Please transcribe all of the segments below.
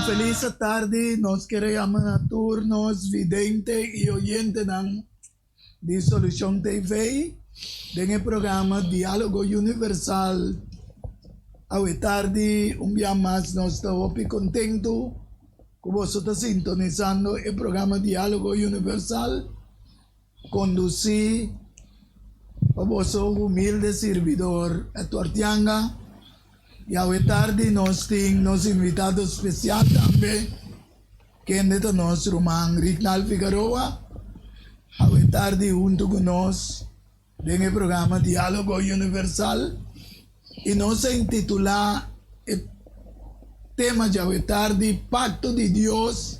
feliz tarde, nos queremos a turnos vidente y oyente de Solución TV, en el programa Diálogo Universal. Hoy tarde, un día más, nos estamos contento que vosotros sintonizando el programa Diálogo Universal, conducir a vuestro humilde servidor, Héctor Tianga. Y hoy tarde nos invitados especial también, que es de nuestro hermano Rignal Figueroa. Hoy tarde junto con nosotros en el programa Diálogo Universal. Y nos intitula el tema de hoy tarde, Pacto de Dios,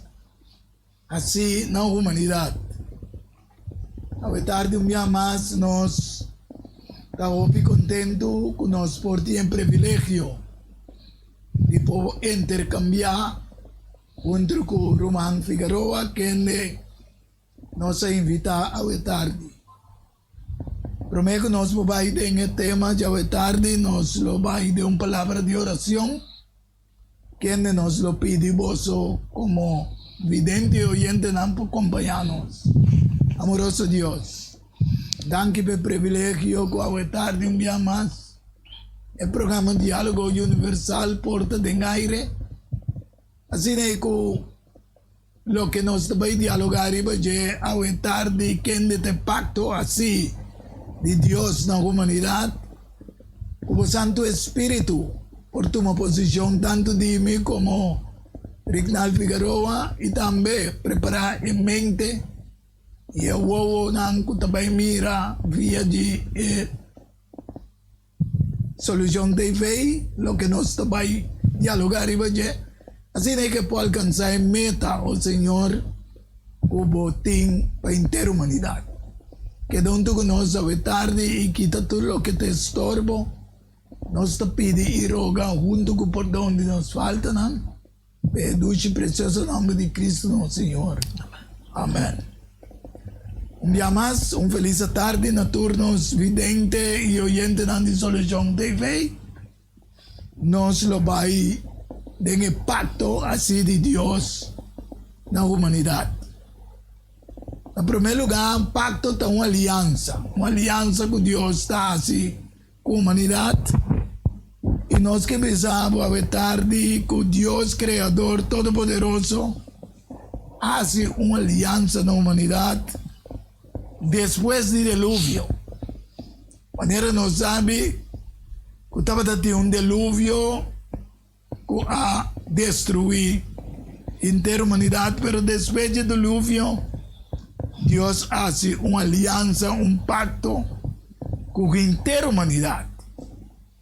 así en la humanidad. Hoy tarde un día más nos estamos muy contentos que nos por el privilegio de poder intercambiar junto con Román Figueroa, que nos invita hoy tarde. Prometo que nos va a ir en el tema de hoy tarde, nos lo va a ir de una palabra de oración, que nos lo pide vos como vidente y oyente, por acompañarnos. Amoroso Dios. Danke por el privilegio que hoy tarde un día más el programa Diálogo Universal porta en aire. Así que lo que nos va a dialogar hoy tarde, que en este pacto así de Dios en la humanidad, como Santo Espíritu, por tu posición tanto de mí como Rignal Figueroa y también preparar en mente. Y el huevo que también mira vía de Solución TV, lo que nos va a dialogar y así de que pueda alcanzar en meta, oh Señor, como tin para entera humanidad. Que donde con nosotros tarde y quita todo lo que te estorbo, nos te pide y roga junto con por donde nos falta, ¿no? Dulce y precioso nombre de Cristo, no, Señor. Amén. Un día más, un feliz tarde en turnos vidente y oyente de Solución TV. Nos lo va a ir en el pacto así de Dios en la humanidad. En primer lugar, un pacto está una alianza con Dios está así con la humanidad. Y nos que pensamos a ver tarde con Dios Creador Todopoderoso hace una alianza en la humanidad. Después del diluvio, manera no sabe que estaba dando un diluvio que ha destruido entera humanidad, pero después del diluvio, Dios hace una alianza, un pacto con entera humanidad.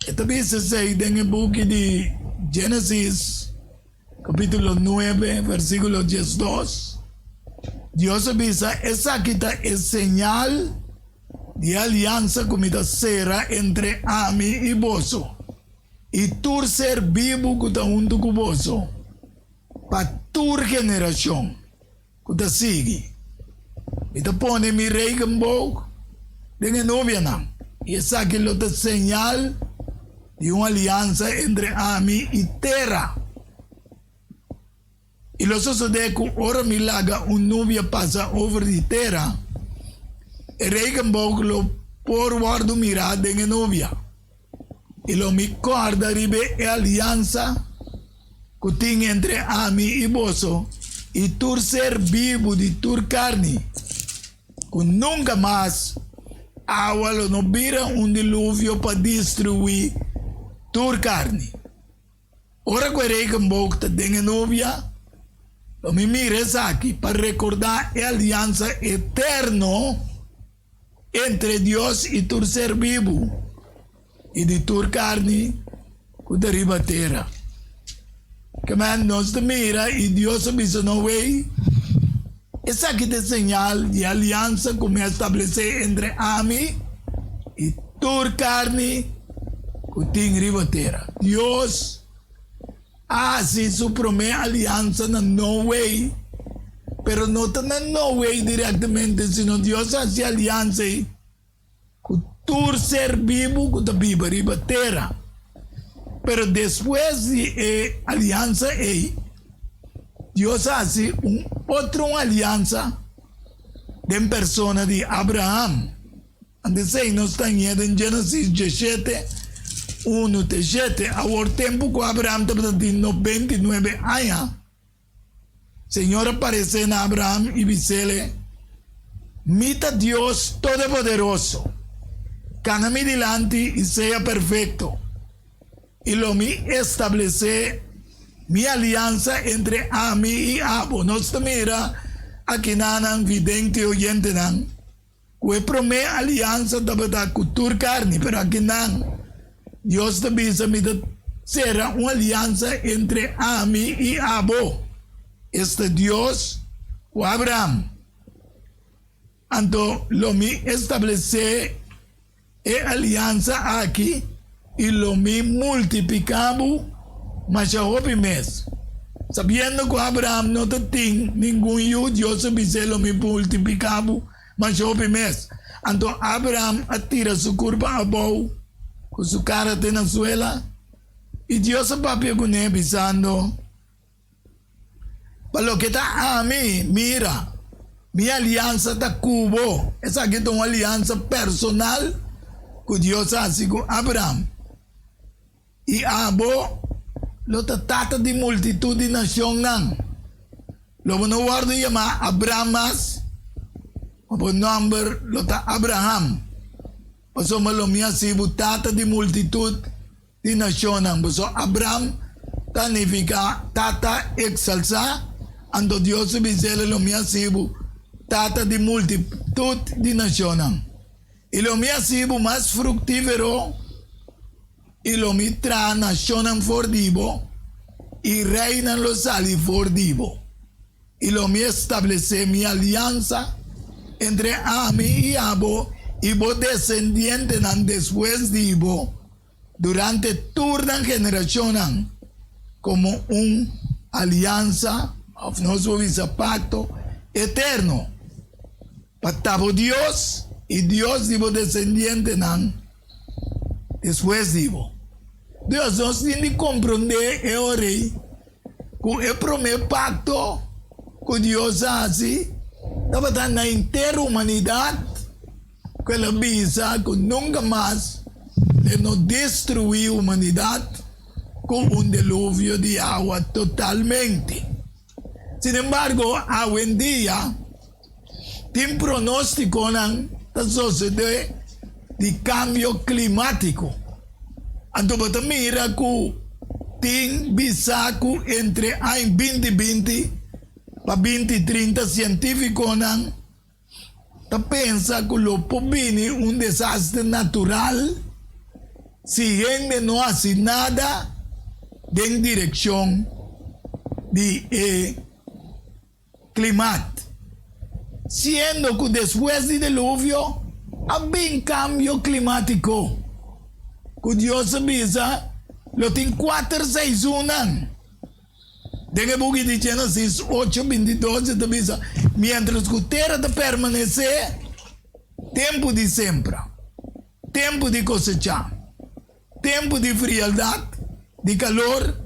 Esto dice en el libro de Génesis, capítulo 9, versículo 12. Dios avisa, esa quita es señal de alianza comida será entre a mí y vos. Y tu ser vivo que está junto con vos. Para tu generación que te sigue. Y te pone mi rey en boca de novia. Y esa que lo te señal de una alianza entre a mí y tierra. Y lo sucede que ahora milagro un novia pasa over de tierra. El rey lo por guardo mirar de la novia. Y lo mi corda ribe alianza que tiene entre a mí y vos. Y tu ser vivo de tu carne. Que nunca más agua no vira un diluvio para destruir tu carne. Ahora que el rey está de la novia. Lo me mires aquí para recordar la alianza eterna entre Dios y tu ser vivo y de tu carne que derriba tierra. Que man nos mira y Dios avisa no way. Esa aquí de señal de alianza que me establece entre a mí y tu carne que tiene arriba tierra. Dios hace su promesa alianza en no way, pero no tan en no way directamente, sino Dios hace alianza con tu ser vivo que te vive arriba tierra. Pero después de alianza, Dios hace otra alianza de persona de Abraham. Antes nos está en Génesis 17, 1 te 7. Ahora tiempo que Abraham tenía 29 años. Señor aparece en Abraham y dice: mita Dios Todopoderoso, cana mi delante y sea perfecto. Y lo mi establece mi alianza entre a mí y Abo. No se mira aquí nanan vidente oyente nan. Que promete alianza de cultura carne, pero aquí nan Dios te dice será una alianza entre a mí y Abo. Este Dios o Abraham. Anto lo mi establece alianza aquí y lo mi multiplicamos más mes. Sabiendo que Abraham no tiene ningún hijo, Dios dice lo mi multiplicamos más mes. Anto Abraham atira su curva a bow con su cara de Venezuela y Dios papi con él pisando. Para lo que está a mí, mira, mi alianza está cubo. Esa aquí es una alianza personal que Dios hace con Abraham. Y Abo lo trata de multitud de naciones. Lo bueno guardo llama Abramas. O por nombre lo está Abraham. Por eso me lo mía si trata de multitud de naciones. Por eso Abraham significa tata exalza. Ando Dios dice lo mía si trata de multitud de naciones. Y lo mía si más fructífero. Y lo mitra naciones fordivo. Y reinan los ali fordivo. Y lo mía establece mi alianza entre Ami y Abo y vos descendientes después de Ibo durante toda generación como una alianza, no es pacto eterno. Patabo Dios y Dios de vos descendientes después de Ibo. Dios nos tiene que comprender que el primer pacto que Dios hace estaba en la entera humanidad que la visa que nunca más de no destruir la humanidad con un diluvio de agua totalmente. Sin embargo, hoy en día, tiene pronóstico en la sociedad de cambio climático. Entonces, mira que tiene visa que entre año 2020 para 2030 científicos pensa que lo viene un desastre natural si gente no hace nada en dirección de clima. Siendo que después del diluvio había un cambio climático. Que Dios avisa, lo tiene 4 seasons. Dengue bugi de Génesis 8:22 te dice, mientras que tierra te permanece, tiempo de siembra, tiempo de cosecha, tiempo de frialdad, de calor,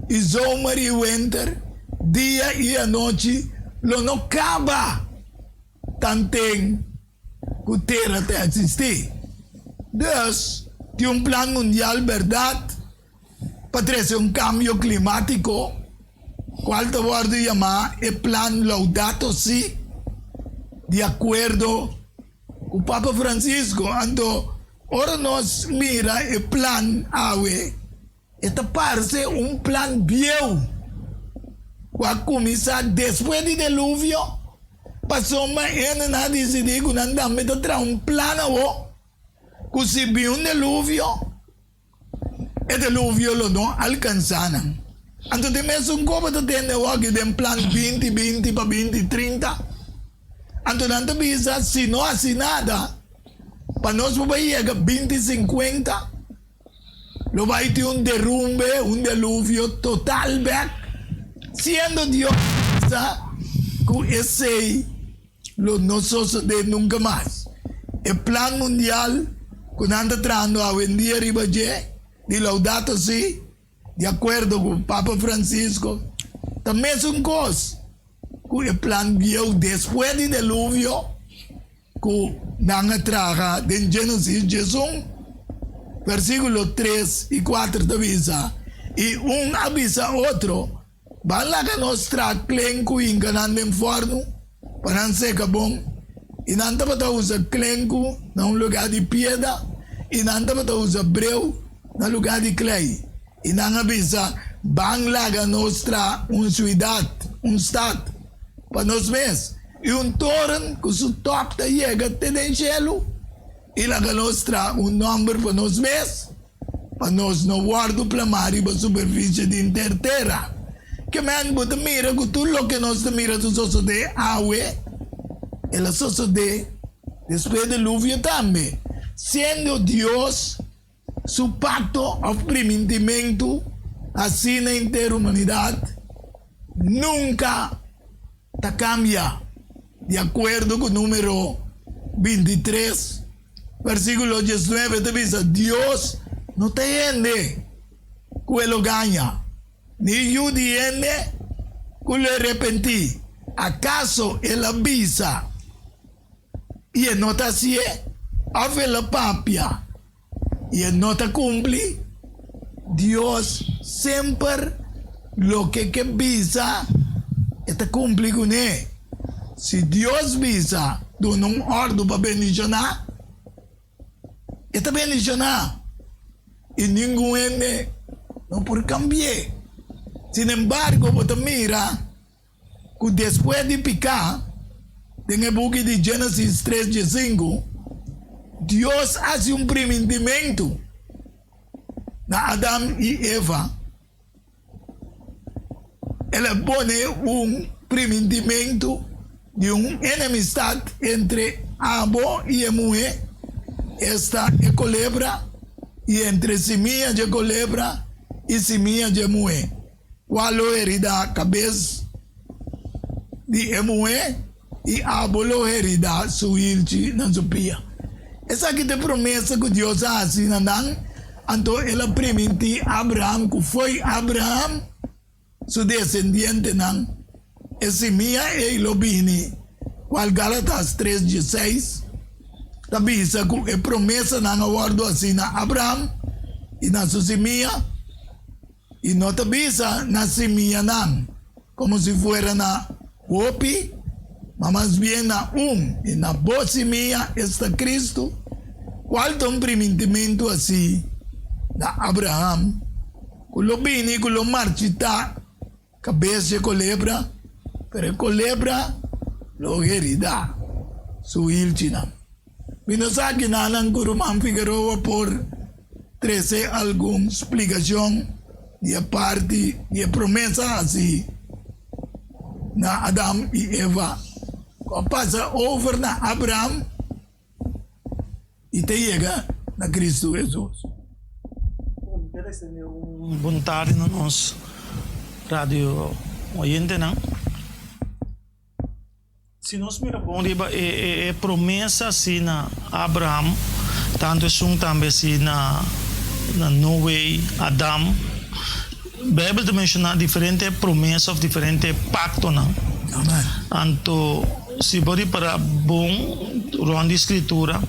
y summer y winter, día y noche, lo no acaba tanto que tierra te existe. Dios tiene un plan mundial, ¿verdad? Para hacer un cambio climático. ¿Cuál te voy a llamar el plan Laudato Si? De acuerdo con Papa Francisco, ahora nos mira el plan AWE. Esta parece un plan viejo. Cuando comienza después del diluvio, pasó más en a decidir que andamos a traer un plan que si vi un diluvio, el diluvio lo no alcanzarán. Entonces, me es un copo de tener aquí en plan 2020 para 2030. Entonces, si no hace nada, para nosotros llegar a 2050, lo va a tener un derrumbe, un diluvio total, ¿verdad? Siendo Dios, que ese lo no sucede nunca más. El plan mundial, que anda trayendo a venir de Laudato Si, de acuerdo con Papa Francisco, Também é coisa que o plano viu depois do dilúvio, que não traga de Gênesis 1, versículo 3 e 4 avisa, e avisa outro, vai lá que nós trabalhamos com enganando em forno, para não ser bom, e não está usa clenco num lugar de pedra, e não está usa breu no lugar de clay. E não avisa, vai lá que nós trabalhamos uma cidade, estado, para nós mesmos. E torre que se top da chega até no cielo, e lá que nós trabalhamos número para nós mesmos, para nós não guardar para mar e para a superfície de terra. Que man bota mira que tudo o que nós mira tu só de água, ela só de depois do dilúvio também. Sendo Deus su pacto of primentimento assim na inteira humanidade, nunca ta cambia. De acordo com o número 23, versículo 19, te diz, Deus não te ende que ele ganha, nem eu te ende que ele arrepenti. Acaso ele avisa e ele não está assim, a vela papia e ele não está cumpre, Deus sempre lo que avisa está cumpre com ele. Se Deus visa de uma ordem para bendicionar, está bendicionar. E ninguém não pode cambiar. Sin embargo, você mira que depois de pecar, tem o book de Gênesis 3:5, Deus faz primeiro na Adão e Eva. Ele põe primeiro de enemistade entre abo e a mulher, esta é culebra, e entre semilla de culebra e semilla de mulher. Qual herida a cabeça de mulher e abo lo herida su ilchi na su pia. Essa aqui é a promessa que Deus faz na nan, então ele permite Abraham, que foi Abraham, su descendiente nan, e semilla e lobini, qual Gálatas 3:16, tabisa que é promessa na guardo assim na Abraham e na sua semilla, e não tabisa na semilla nan, como se fuera na opi, mas bien na e na boa semilla está Cristo, qual tem primeiro assim na Abraham, que lobini, que lo marchita, cabeça de culebra, pero culebra lo herida su ilchina. Binasaki na ng Kurumang Figueroa por 13 alguna explicación de parte de promesa así na Adam y Eva. Pasa over na Abraham y te llega na Cristo Jesús. Boa tarde no nosso rádio oyente, não? Se nós miramos é promessa assim na Abraham, tanto assim também assim na Noé, Adão. A Bíblia menciona diferentes promessas, diferentes pactos, não? Amém. Então, se pode para bom, durante a escritura,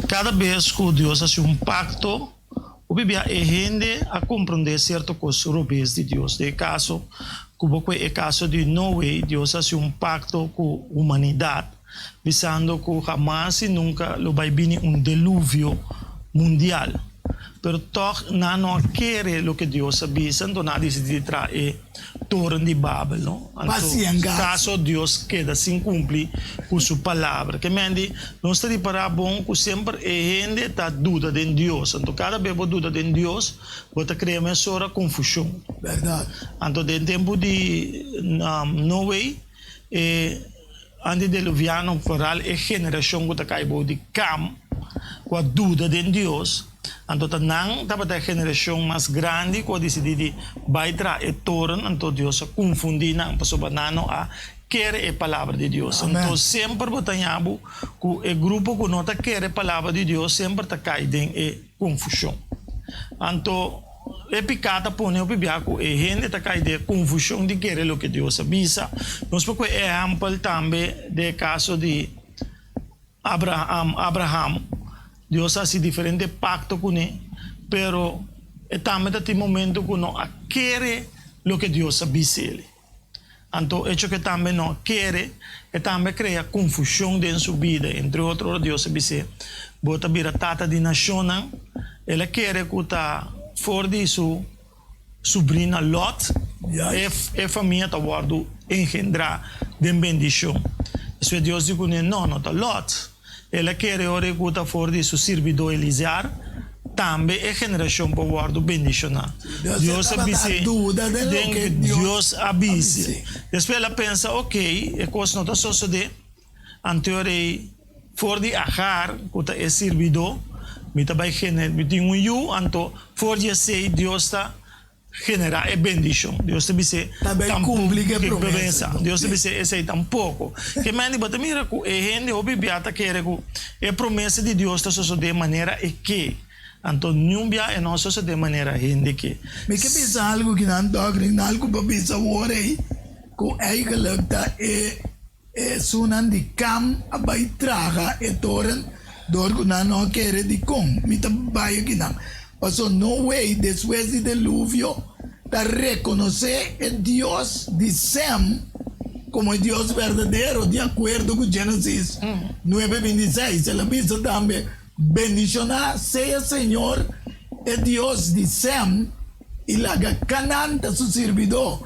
cada vez que Deus faz pacto, o Bíblia é gente a compreender certas coisas robês de Deus. De caso, como é o caso de Noé, Deus faz pacto com a humanidade, visando que jamais e nunca vai vir dilúvio mundial. Pero toch não quer o que Deus avisa, então não decide trazer torre de Babel, não? Caso Deus queda sem cumprir com sua palavra, que mende nós estamos para bom que sempre a gente está dúvida de Deus, então cada vez que dúvida de Deus, você cria uma sora confusão. Verdade. Então no tempo de Noé, antes de diluviano, coral a geração que está caindo de Cam, com a dúvida de Deus. Então, a geração mais grande que decide vai trazer torno, então Deus confundir não, para não a querer a palavra de Deus. Então, sempre botamos que o grupo que não quer a palavra de Deus sempre está caindo em confusão. Então, é picata pone o bibiaco e gente tá cai de confusão de querer o que Deus avisa. Nós porque é exemplo também de caso de Abraham. Deus faz diferente pacto com ele, pero é também tem momento que não quer o que Deus avisa ele. Então, hecho que também não quer, e também cria confusão em sua vida. Entre outros, Deus avisa, bota vira tata de nação, ela quer que está fora de sua sobrinha Lot, e a família está guardando engendrar de bendição. Isso é Deus diz, não está Lot. Ela quer ora que está fora de seu servidor Eliezer, também é geração para guardar bendição. Deus avisa, Deus avisa. Depois ela pensa, ok, é coisa não está sucedendo. Anterior, fora de Agar, que é servidor, me vai generar, me tem eu, então, fora de ser, Deus está generar a bendição. Deus te dice, cumpre a promessa. Deus te dice, esse aí tampouco. Que mani, bota mira, a gente, o bibiata, que é a promessa de Deus está sucedendo de maneira que então, não é nosso de maneira gente que. Me que pensa algo que não toca, algo para pensar agora aí, que é que lagta é sunan de cam a vai traga e toren dor que não quer de com, me trabalha que não. Passou no way depois do dilúvio, para reconhecer o Deus de Sem como Deus verdadeiro, de acordo com Gênesis 9:26. Ela pensa também. Bendicionar seja Senhor é Deus de Sem e laga cananta su servidor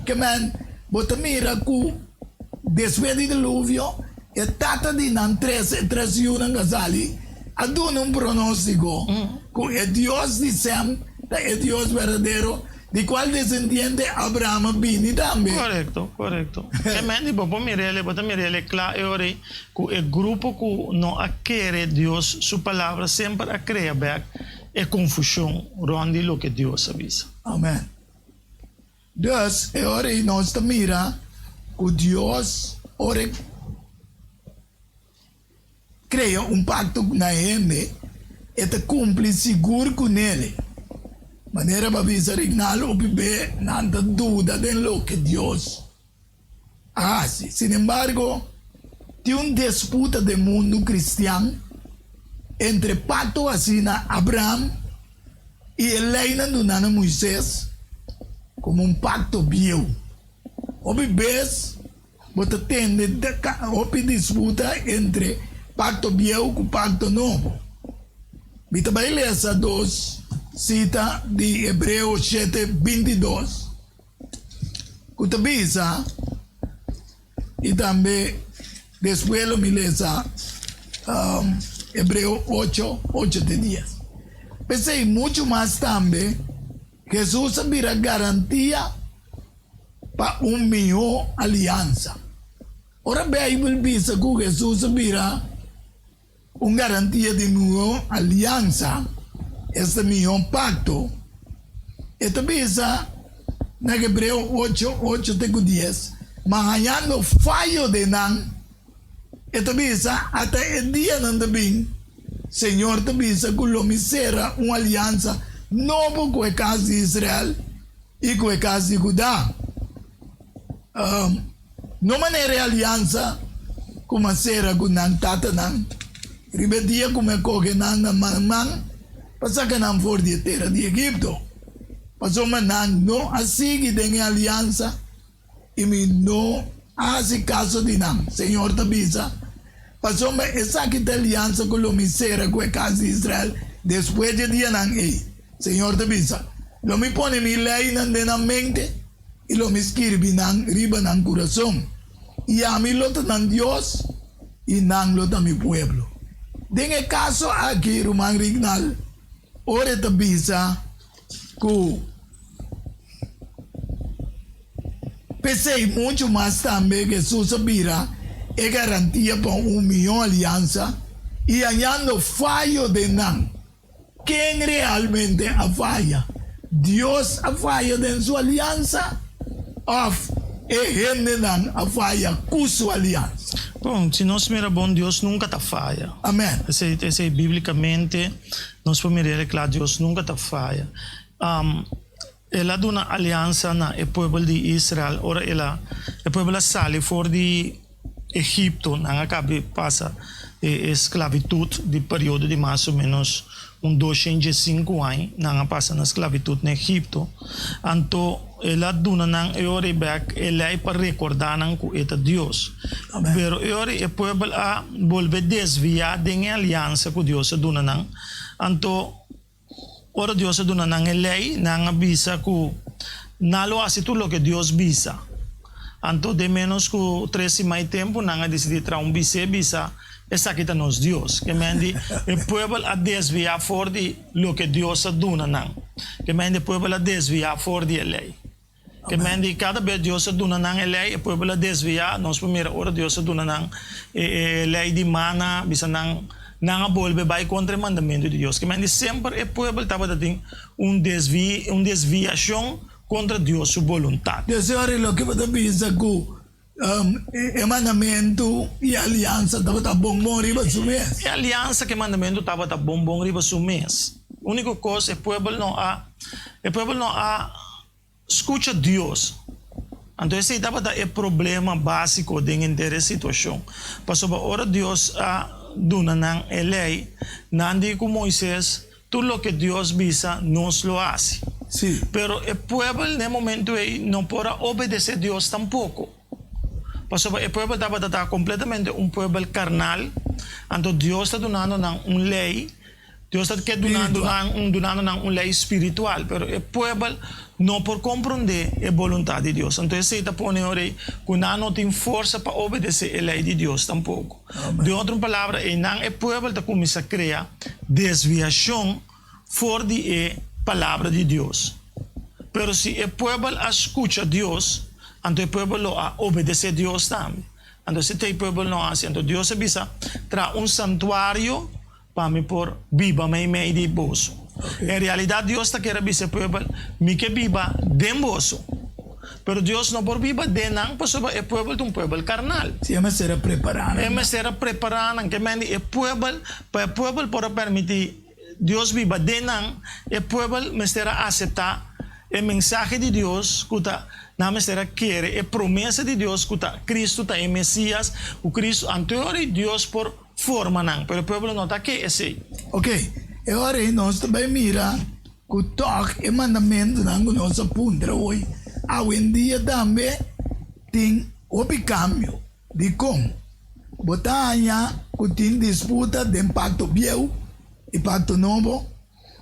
que man bota mira que depois do dilúvio e tata de nan 31 casali aduna pronóstico que é Deus de Sem é Deus verdadeiro de qual descendiente Abraham vini também. Correto. E meni bota mirele claro que o grupo que não quer Deus sua palavra sempre a criar back é confusão ronde lo que Deus avisa. Amém. Dus é hora e nós mira que Deus ora cria pacto na gente e te cumpre seguro com ele. Maneira para avisar o bebê não tem dúvida de lo que Deus hace. Sin embargo, tem disputa do mundo cristiano entre pacto asina Abraham e a lei do nana Moisés como pacto viejo. O bebês bota tende a disputa entre pacto viejo e pacto novo. Vita vai ler essa dos cita de Hebreus 7:22. Kutabisa e também depois me lesa Hebreus 8:10. Pensei muito mais também Jesus vira garantia para melhor aliança. Ora a Bíblia diz que Jesus vira garantia de melhor aliança. Este melhor pacto. E também na Hebreu 8:10, manhã falho de nan. E também até o dia não também, Senhor também que o misera uma aliança nova com a casa de Israel e com a casa de Judá. Não maneira aliança como será com nan tata nan. Ribetia como coge nan man. Pasa que não for de terra de Egipto. Passou manang não assim tem aliança e me não hace caso de não. Senhor te avisa. Passou mas essa que tem aliança com o misera com a casa de Israel depois de dia não é. Senhor te avisa. Lo me pone mi lei na mente e lo me escreve nan riba nan coração. E a mim lo tan Dios e nan lo tan mi pueblo. Dengue caso aqui Román Rignal. Ora te bisa que pensei muito mais também que Jesus vira é garantia para melhor aliança e hallando falho de não. Quem realmente a falha? Deus a falha de sua aliança ou é gente não a falha com sua aliança? Bom, se nós mira bom, Deus nunca está falha. Amém. Esse biblicamente nós podemos ver que Deus nunca está falha. ela duna aliança na o povo de Israel, ora ela o povo sale fora de Egipto, na acabe passa esclavitud de período de mais ou menos 205 anos, na passa na esclavitud na Egipto. Então ela duna nang eore back ela para recordar nang ku eta Dios. Pero eore o povo a volver desviar de aliança com Dios duna nang. Então ora Dios duna nang lei nang avisa ku nalo hace tu lo que Dios visa. Anto de menos que 13 mais tempo nang decidi tra un visa essa kita nos Dios. Que mendi o pueblo a desviar for de lo que Dios duna nang. Que mendi o pueblo a desviar for de lei. Que mendi cada vez Dios duna nang lei o pueblo a desviar nos primeira ora Dios duna nang lei de mana bisa nang nang volve vai contra o mandamento de Deus. Que mendi sempre o pueblo estava tendo desviação contra Deus sua vontade. Deus ora lo que você pensa que mandamento e aliança estava bom riba sumês. E aliança que mandamento estava bom riba sumês. Única coisa o pueblo não a escuta Deus. Então esse estava o problema básico dentro dessa situação. Passou a hora Deus a duna nang lei, nandi com Moisés, tudo o que Deus visa nos lo hace. Sí. Pero o pueblo no momento aí não pode obedecer a Deus tampouco. Porque o pueblo estava completamente um pueblo carnal. Então Deus está dando lei. Deus está dando uma lei espiritual. Pero o pueblo não pode compreender a vontade de Deus. Então você está pondo aí que não tem força para obedecer a lei de Deus tampouco. De outra palavra, o pueblo está começando a criar desviação fora de palavra de Deus. Pero se o pueblo escuta Deus, então o pueblo obedece a Deus também. Então se o pueblo não hace, então Deus avisa tra santuário para me por viva meio de bolso. Em realidade Deus está querendo avisar o pueblo, me que viva de bolso. Pero Deus não por viva de não, porque o pueblo é pueblo carnal. Se é ser preparado. É ser preparado, que mende o pueblo pode permitir Deus viva de não, o pueblo me será aceitar o mensagem de Deus, que não me será querer, a promessa de Deus, que Cristo está em Messias, o Cristo anterior Deus por forma não, pero o pueblo não está aqui, assim. Ok, e ora nós também mira que o toque e mandamento não nós apunta hoje. Hoje em dia também tem o câmbio de como botanha que tem disputa de pacto velho e pacto novo.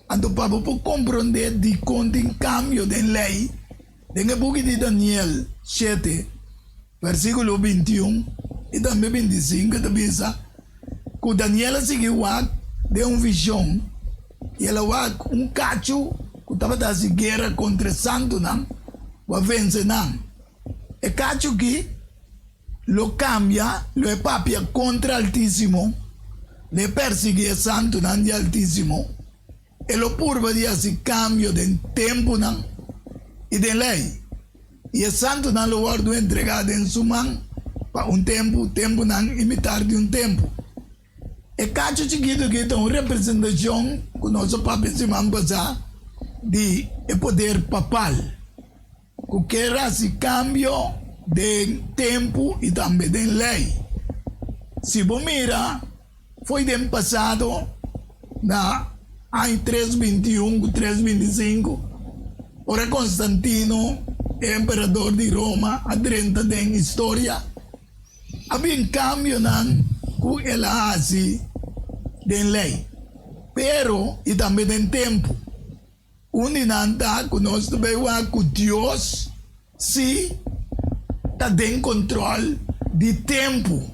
Então para compreender de quanto tem cambio de lei, tem book de Daniel 7, versículo 21 e também 25, que diz que Daniel seguiu de uma visão e ela um cacho que estava fazendo guerra contra o santo não, vai vencer não. E cacho que lo cambia, lo é papia contra o Altíssimo, le persigue o santo não de Altíssimo, e lo purva de esse cambio de tempo não e de lei. E o santo não lo guardo entregado em sua mão para tempo não imitar de tempo. E cacho chiquito que é uma representação que nosso papo se manda de poder papal, que era esse cambio de tempo e também de lei. Se você mira, foi do passado, na ano 321, 325, ora Constantino, imperador de Roma, a 30 de história, havia um cambio que ele fazia de lei, pero e também de tempo. Onde não está, que nós também que Deus se está em controle de tempo.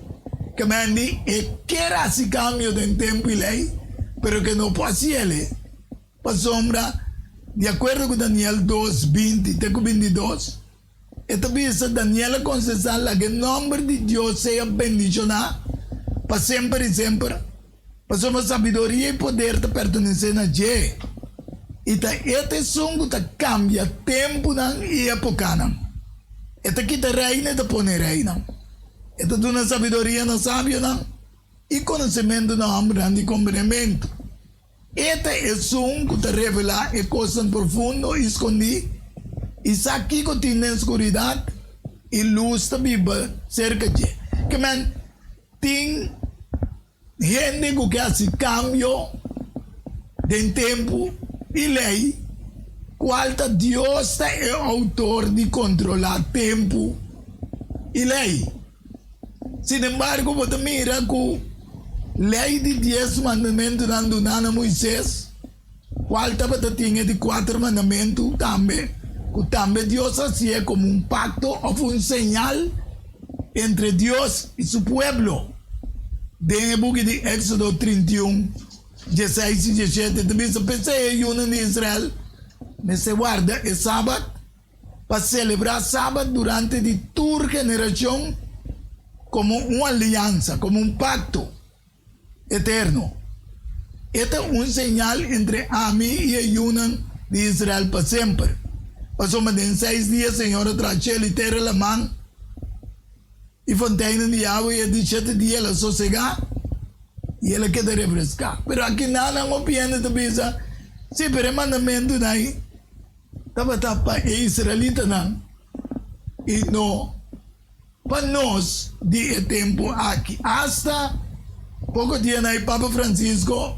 Que mandi que era esse cambio de tempo e lei, pero que não pode ser. Para sombra, de acordo com Daniel 2, 20 até 22, esta vez Daniel concessão que o nome de Deus seja bendicionado para sempre e sempre. Para sua sabedoria e poder te pertencer a Deus. E este som cambia tempo e época. Este que te reina te põe reina. Este dá uma sabedoria na sábio e conhecimento na grande compreendimento. Este es un que te revela el cosa profundo y escondí. Y aquí que tiene oscuridad y luz te vive cerca de. Que man, tiene gente que hace cambio de tiempo y ley. Cual Dios es el autor de controlar tiempo y ley. Sin embargo, vos mira que lei de 10 mandamentos dando a Moisés, qual tinha de 4 mandamentos também, que também Deus hacía como un pacto o un señal entre Dios y su pueblo. En el book de Éxodo 31, 16 y 17, también se pensé en uno de Israel, me se guarda el sábado, para celebrar sábado durante de tu generación como una alianza, como un pacto eterno. Este es un señal entre a mí y el Yunan de Israel para siempre. Pasó en 6 días, Señor, trache la tierra la mano y fontaine de agua, y en 17 días la sosega y él queda refrescar. Pero aquí nada no pierde de visa. Sí, pero el mandamiento de ahí estaba para israelita y no para nos de tiempo aquí hasta poco tiempo ahí Papa Francisco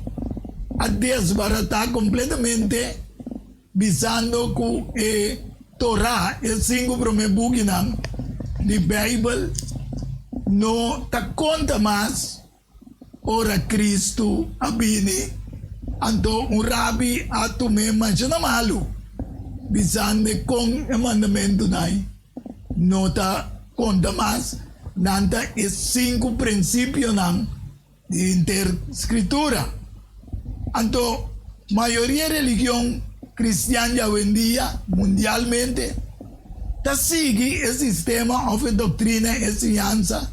a desbaratar completamente visando que Torah el 5 primer buginan de Bible no te cuenta más ora Cristo abini anto un rabbi a tu me manchana malu visando con el mandamiento nai no te cuenta más nanta es 5 principios de interescritura. Anto mayoría de religión cristiana hoy en día mundialmente ta sigue el sistema of doctrina y enseñanza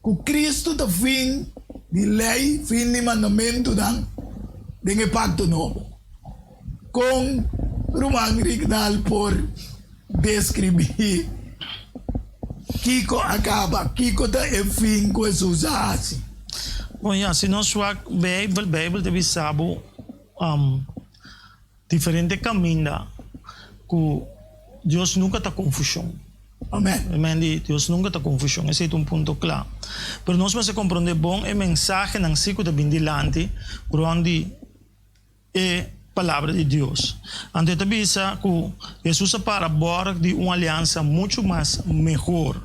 que Cristo ta fin de ley, fin de mandamiento de el pacto nuevo. Con Román Rignal por describir Kiko acaba, Kiko ta el fin que Jesús hace. Bom, ja, se nós swak Bijbel te bisabo diferente caminho que Deus nunca está confusão. Amém. Amém. Deus nunca está confusão. Esse é um ponto claro. Mas nós vamos compreender bom a mensagem não se que bem dilante onde é palavra de Deus. Ante te bisa que Jesus para bora de uma aliança muito mais melhor.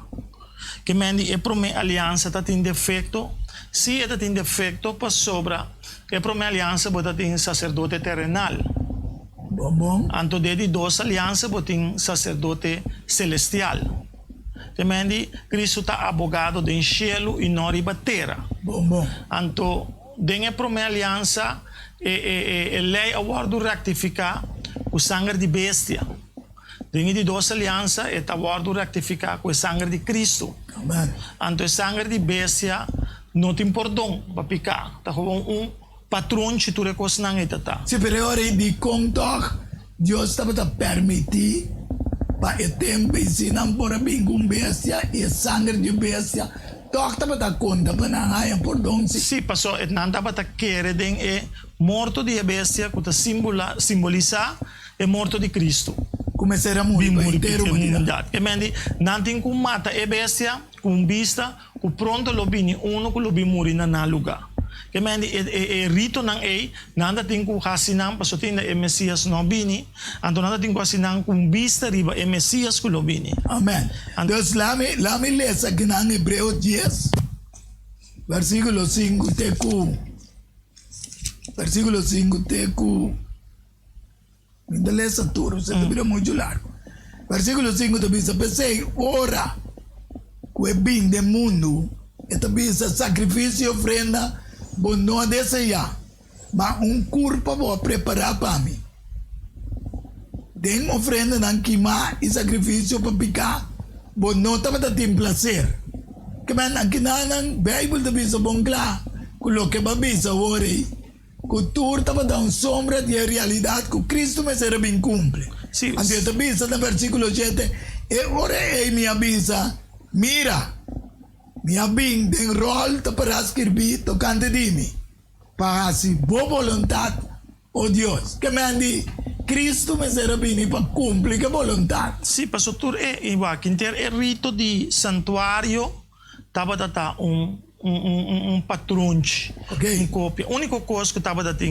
Que mendi é para uma aliança que tem defeito. Se ela tem defeito, para sobra, é para uma aliança que tem sacerdote terrenal. Bom. Anto de 2 alianças, que tem sacerdote celestial. Também, Cristo está abogado de cielo e não riba terra. Bom. Anto, de para uma aliança, a lei aguardo rectificar o sangue de bestia. Dentro de 2 alianças, é aguardo rectificar com o sangue de Cristo. Amém. Anto, o sangue de bestia não tem perdão para picar. Está com patrão que tu recos não é tata. Se priori di conto, Deus estava a permitir para o tempo e se não por bem com bestia e sangue de bestia, toch estava a conta para não ganhar perdão. Sim, passou, não estava a querer de morto de bestia que está simboliza o morto de Cristo. Começar a morrer inteiro mundial. E mendi, não tem como matar a bestia com vista que pronto lo bini uno que lo bi morrer na lugar. Que mendi e rito nang nanda tem que hasinan paso tinda e Messias no bini, anto nanda tem que hasinan com vista riba e Messias que lo bini. Amém. Deus lá me lesa aqui na Hebreus 10, versículo 5 tecu. Versículo 5 tecu. Me lesa tudo, você vira muito largo. Versículo 5 te dice, pensei, ora, que bem do mundo, e te dice, sacrifício e ofrenda, vou não desejar, mas corpo vou preparar para mim. Den ofrenda não queimar e sacrifício para picar, vou não estava a ter prazer. Que man, aqui na Bíblia te dice, bom claro, que o que vai dizer agora, que tu estava dando sombra de realidade que Cristo me será bem cumpre. Sim. Antes te dice no versículo 7, e ora me avisa, mira, minha bem den rol te para escrever tocante de mim, para se boa vontade o Dios. Que me andi, Cristo me será vini para cumplir que voluntad. Sì, pastor, igual, que il rito di santuario estava data um patronte, Ok. uma cópia. A única coisa que estava data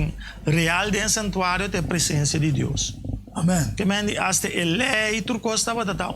real dentro do santuário é a presença de Deus. Amén. Que me hasta a lei, tudo coisa estava data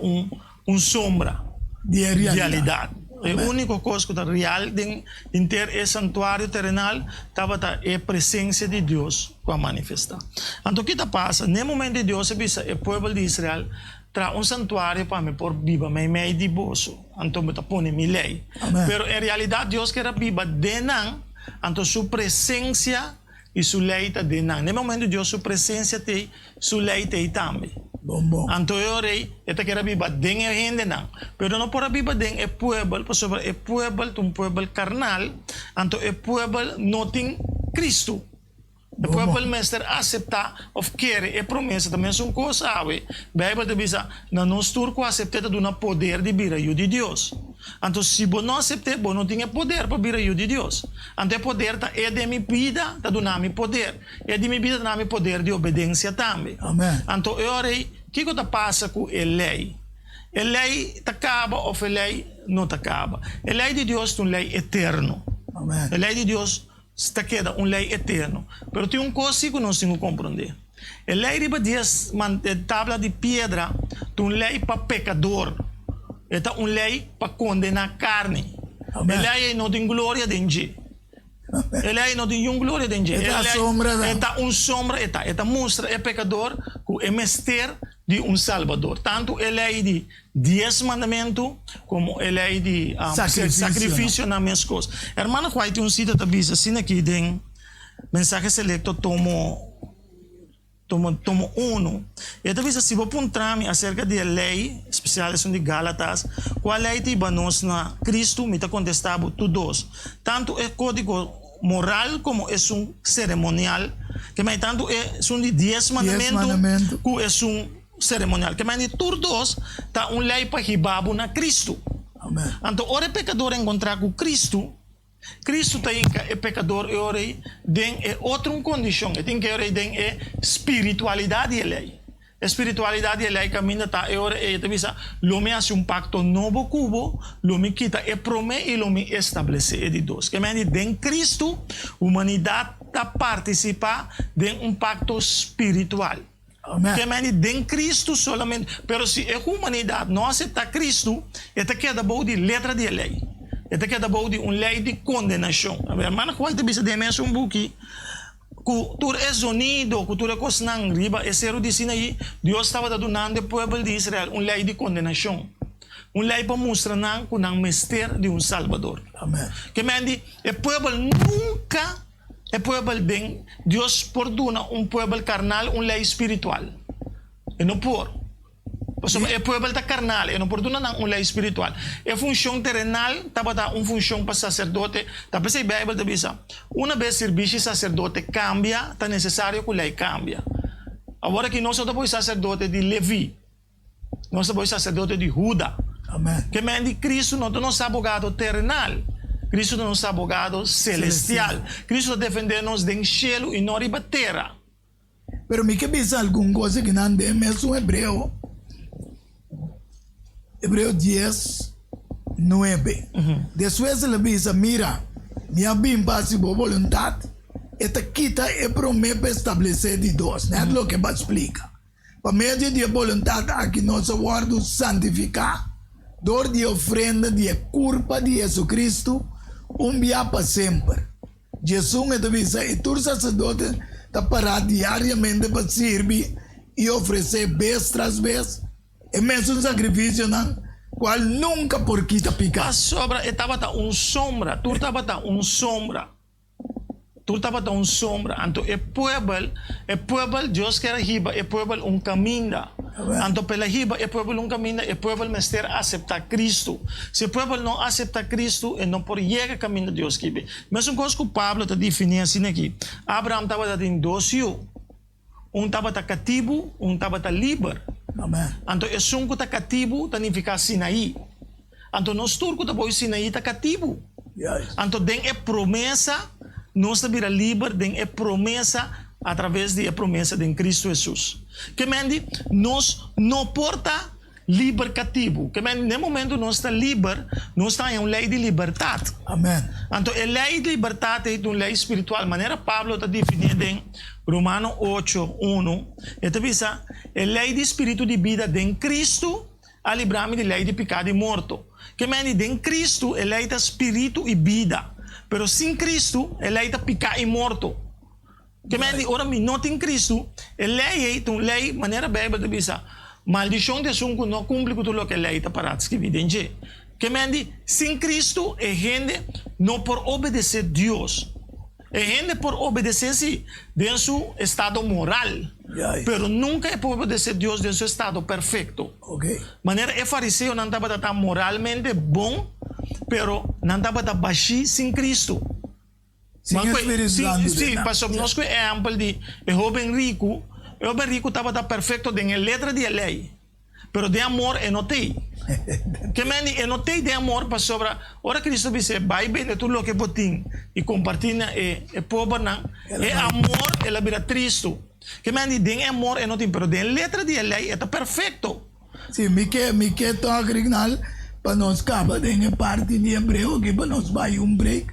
sombra De de realidad. realidade. A única coisa que está real dentro do santuário terrenal estava a presença de Deus que a manifestar. Então, o que está passando? No momento de Deus, o povo de Israel traz santuário para me por viva, me meio de bolso. Então, me põe minha lei. Amém. Pero em realidade, Deus quer viva denang, então sua presença e sua lei está denang. No momento de Deus, sua presença tem, sua lei tem também. Bom. Anto eu rei, esta quer viva den a gente não. Pero não pode viva den é pueblo, porque é pueblo, um pueblo carnal, anto é pueblo não tem Cristo. O pueblo mestre aceitar of querer é promessa também são coisas sabe. Bíblia diz na nós turco aceitar do poder de vir ajuda de Deus. Então se você não aceitar, você não tem poder para vir ajuda de Deus. Então poder tá é de minha vida, tá do nome poder. É de minha vida tá nome poder de obediência também. Amém. Então eu rei, o que está passa com a lei? A lei acaba ou a lei não acaba. A lei de Deus é uma lei eterna. Amém. A lei de Deus está queda uma lei eterna. Mas tem uma coisa que nós temos que compreender. A lei de Deus, tabla de pedra, é uma lei para pecador. É uma lei para condenar carne. Amém. A lei não tem glória de Deus. A lei não tem glória de Deus. Esta sombra. Esta sombra, esta mostra é pecador que é mestre de Salvador. Tanto a lei de 10 mandamentos como a lei de sacrifício nas minhas coisas. Hermano, qual tem cita também assim aqui tem mensagem selecto tomo 1. E talvez se você apontar acerca da lei, especial de Gálatas, qual lei te banos na Cristo, me está contestado todos. Tanto é código moral como é cerimonial, que mais tanto é de 10 mandamentos, que é cerimonial. Que mais de todos está lei para ribabo na Cristo. Amém. Então, ora pecador encontrar com Cristo, Cristo tem é pecador e ora tem outra condição, tem que ora tem espiritualidade lei. Espiritualidade e lei caminha tá e ora e tavisa lome hace pacto novo cubo, lome quita e promete e lome estabelece de dois. Que meni den Cristo, humanidade tá participa de pacto espiritual. Amém. Que meni den Cristo solamente, pero se a humanidade não aceita Cristo, esta queda boa de letra de lei. Esta queda boa de lei de condenação. A irmã qual te bisa de mais buki cultura é sonido, cultura cosnang riba é ser de sinaí, Deus estava dando ao povo de Israel lei de condenação. Lei para mostrar que não mestre de Salvador. Amém. Que meni o povo nunca é povo de Deus perdona povo carnal lei espiritual. E não por. É povo da carnal, e não perdona uma lei espiritual. É função terrenal, estava função para sacerdote. Talvez a Bíblia diz, uma vez serviço sacerdote cambia, está necessário que a lei cambia. Agora que nós somos sacerdote de Levi, nós somos sacerdote de Judá. Amém. Que mende Cristo não é nosso abogado terrenal. Cristo é nosso abogado celestial. Cristo está defendendo-nos do céu e não da terra. Pero me que bisa alguma coisa que não é mesmo hebreu. Hebreo 10, 9. Después ele diz, mira, minha bimba se boa vontade, esta quita é promessa estabelecer de dois. Não é o que vai explicar. Para meio de vontade, aqui nós guardamos santificar, dor de ofrenda de culpa de Jesus Cristo, dia para sempre. Jesus é diz, e tu sacerdote está parado diariamente para servir e oferecer vez tras vez. É mesmo sacrifício, não? Qual nunca por quita picar. A sobra estava sombra, tu estava sombra. Tu estava sombra. Então, o povo, Deus quer riba, o povo caminho. Então, pela riba, o povo caminho, o povo mestre aceitar Cristo. Se o povo não aceita Cristo, ele não pode chegar ao caminho de Deus. Mas uma coisa que o Pablo está definindo assim aqui. Abraão estava em 2 filhos. Estava cativo, estava livre. Amém. Então, é que está cativo, significa Sinaí. Então, nós turcos depois Sinaí está cativo. Yes. Então, tem a promessa, nós está vira livre, tem a promessa através da promessa de Cristo Jesus. Que mende, nós não porta livre cativo. Que mende, no momento nós está livre, nós está em uma lei de liberdade. Amém. Então, a lei de liberdade é uma lei espiritual. Maneira Pablo está definindo em Romanos 8:1. Ele diz, a lei de espírito de vida de Cristo a livrar-me de lei de pecado e morto. Que mende, de Cristo, a lei de espírito e vida. Pero sem Cristo, a lei de pecado e morto. Que mende, ora, não tem Cristo, a lei é uma lei, maneira Bíblia diz, maldição de sunco não cumpre com tudo o que a lei está parada escrevida em G. Que mende, sem Cristo, a gente não pode obedecer a Deus. A gente pode obedecer-se em seu estado moral, pero nunca pode obedecer a Deus em seu estado perfeito. Ok. Maneira, o fariseu não estava estar moralmente bom, pero não estava estar baixo sem Cristo. Sim, Espírito Santo. Sim, pastor, nós que é exemplo de o jovem rico estava estar perfeito em letra de lei, pero de amor não tem. Que meni não tem de amor para sobra. Ora Cristo disse, vai bem de tudo o que botin e compartilha e pobre não. É amor, ela vira triste. Que meni de amor não tem, pero de letra de lei está perfeito. Sim, me que toca original para nós capa de parte de Hebreu que para nós vai break.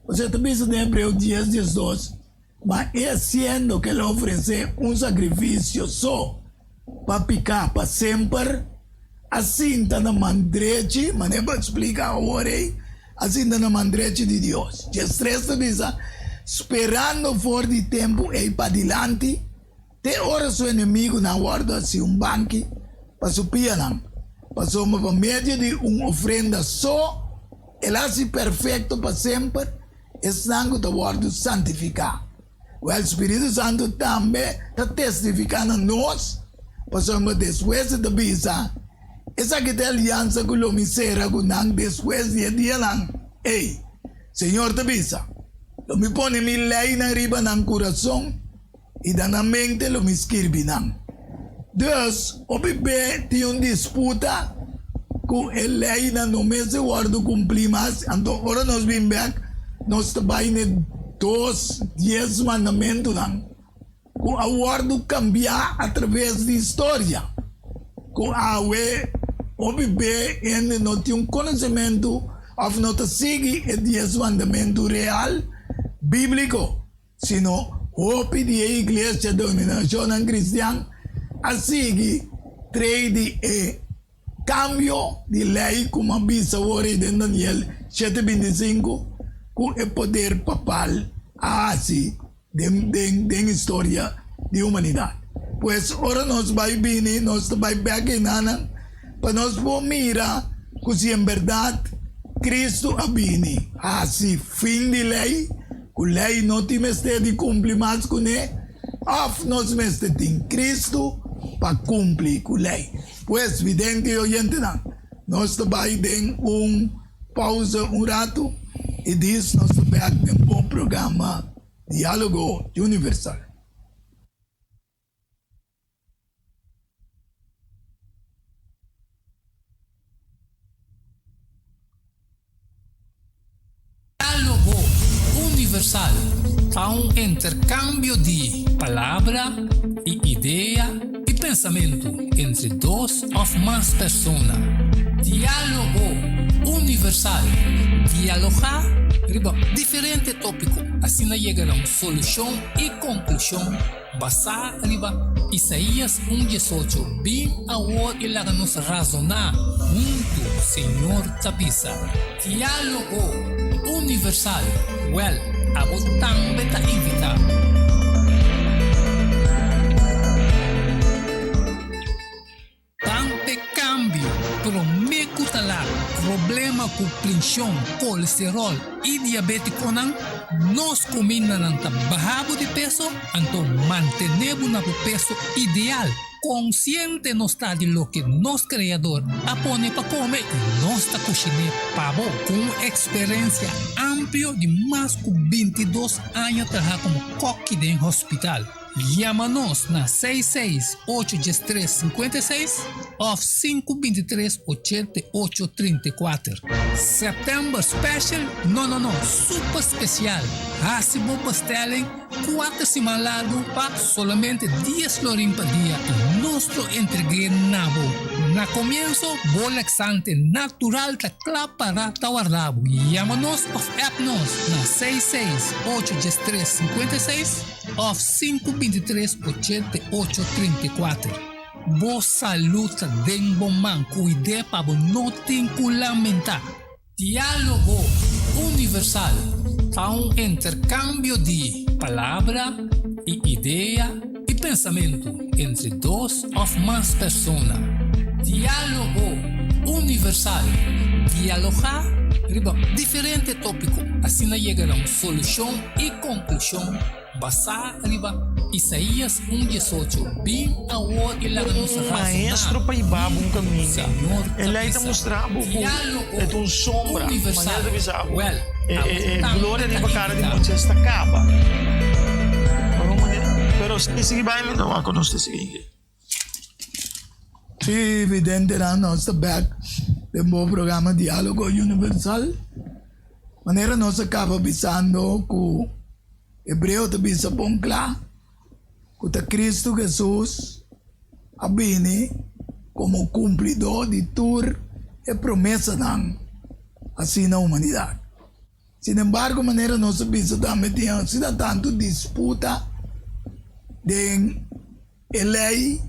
Você também se de Hebreu 10:12. Mas é sendo que ele oferece sacrifício só para picar para sempre. Assim está na mandrete, mas nem para explicar agora, assim está na mandrete de Deus. Jesus diz, esperando fora de tempo e para adiante, te ora seu inimigo na guarda assim banco, para subir não. Passou por meio de uma ofrenda só, ele é perfeito para sempre, e sangue da guarda santificar. O Espírito Santo também está testificando a nós, passamos depois de bisa. Essa que tem aliança com o misera com nang depois de dia lang. Ei, Senhor te bisa. Lo me pone mi lei na riba ng coração e da na mente lo me escreve nang. Deus, o bebê tem uma disputa com a lei na no mês de guardo cumprir mais. Então, agora nós vim back, nós trabalhamos 10 mandamentos nang. Com a guardo cambiar através da história. Com a o bebê ainda não tem conhecimento ou não segue o 10 mandamento real bíblico, sino o pedir a igreja da denominação cristã a seguir trade e cambio de lei como a bisa ora de Daniel 7:25 com o poder papal assim de história de humanidade. Pues ora nós vai vir, nós vai back em Nana, para nós vamos mirar que se em verdade Cristo abini, assim fim de lei, que lei não tem mestre de cumprir mais com ele, of nós mestre tem Cristo para cumprir com lei. Pues vidente e oyente não, nós vai dar pausa rato e diz nós back em bom programa Diálogo Universal. Universal, há intercâmbio de palavra e ideia e pensamento entre duas ou mais pessoas. Diálogo universal, dialogar sobre diferentes tópicos, assim chega a uma solução e conclusão basada em Isaías 1:18. Bem agora e lá nos razonar junto, Senhor Tapisa. Diálogo universal, abot também está invitado. Tante cambio, prometo talar, problema com pressão, colesterol e diabetes conan, nós comemos ng tabahabo de peso, então mantenemos na peso ideal. Consciente no está de lo que nos creador apone para comer y nos está cocinando pavo con experiencia amplia de más de 22 años trabajar como coque de hospital. Llámanos na 668-1356 of 523-8834. September Special, no, super especial. Hasibo bestelling 4 semanas largo pa solamente 10 florin per día y nuestro entregue nabo. Na comienzo, bolexante natural ta para tawardabo. Llámanos of appnos na 668-356 of 523-8834. Bo salud sa den bomang cuide pa bo noting kulamenta. Diálogo universal. Há intercambio de palavra e ideia e pensamento entre duas ou mais pessoas. Diálogo universal. Dialogar riba diferente tópico. Assim chega a uma solução e conclusão basada riba Isaías 1:18. Bem ao ilang sa Maestro pa ibabong kami. Ela ita mostrabo ko. Ito sombra. Manera de bisabo. Gloria di cara di Moisés acaba. Pero sige ba mo daw ako nos sige. Sí, evidente na nosso back do meu programa Diálogo Universal. Maneira nós acaba bisando com Hebreu te bisa pong kla. Kuta Cristo Jesus abini como cumplidor de tur e promessa ng assim na humanidade. Sin embargo, maneira nós bisa também tinha sido tanto disputa de lei,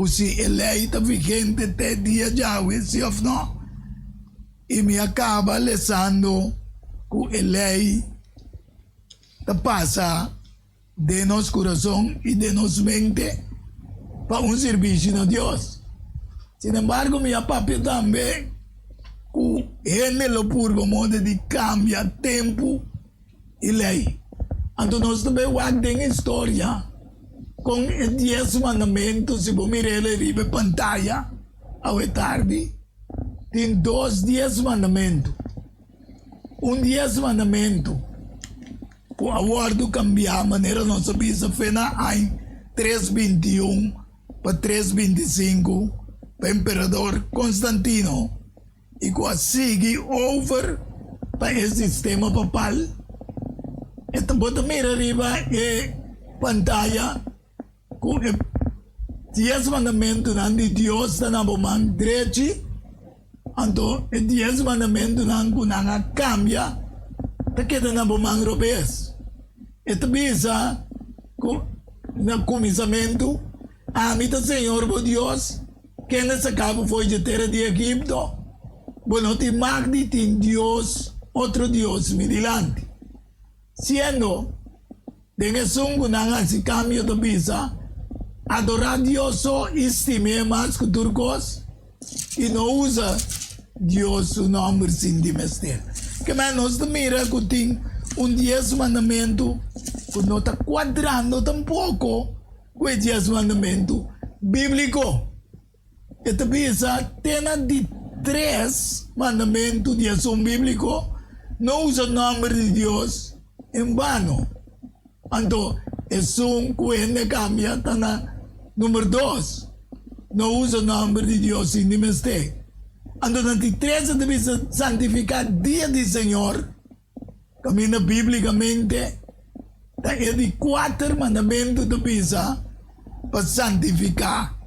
se a lei está vigente até dia Yahweh, se ou não, e me acaba lesando com a lei que passa de nosso coração e de nossa mente para serviço a Deus. Sin embargo, minha papel também que ele lo purbo modo de cambiar tempo e lei. Então nós também guardamos história com os 10 mandamentos. Se você mirar ele na pantalla, ao tarde, tem 10 mandamentos. 10 mandamento. O acordo cambiar a maneira nossa bisa fena em 3:21 para 3:25 para o imperador Constantino e com a sigue over para o sistema papal. Esta bota mira arriba e pantalla com 10 mandamentos de Deus na bomang direito. Então, 10 mandamentos não cambia, porque na bomang robes. Esta bisa no começamento, amita Senhor por Deus, que nessa cabo foi de terra de Egipto. Bueno, te magdi tin Dios, otro Dios mi dilante. Siendo, de sungo nanga si cambio de visa, adorar Dios o estimar más que turcos, y no usa Dios su nombre sin dimester. Que menos de mira que tem 10 mandamento, que no está cuadrando tampoco, que 10 mandamento bíblico. Esta visa tem de 3 mandamentos de ação bíblico, não usa o nome de Deus em vano. Então, é um que cambia, está na número 2. Não usa o nome de Deus em dimester. Então, na 3 deve santificar dia do Senhor, camina biblicamente, é de 4 mandamentos de visa para santificar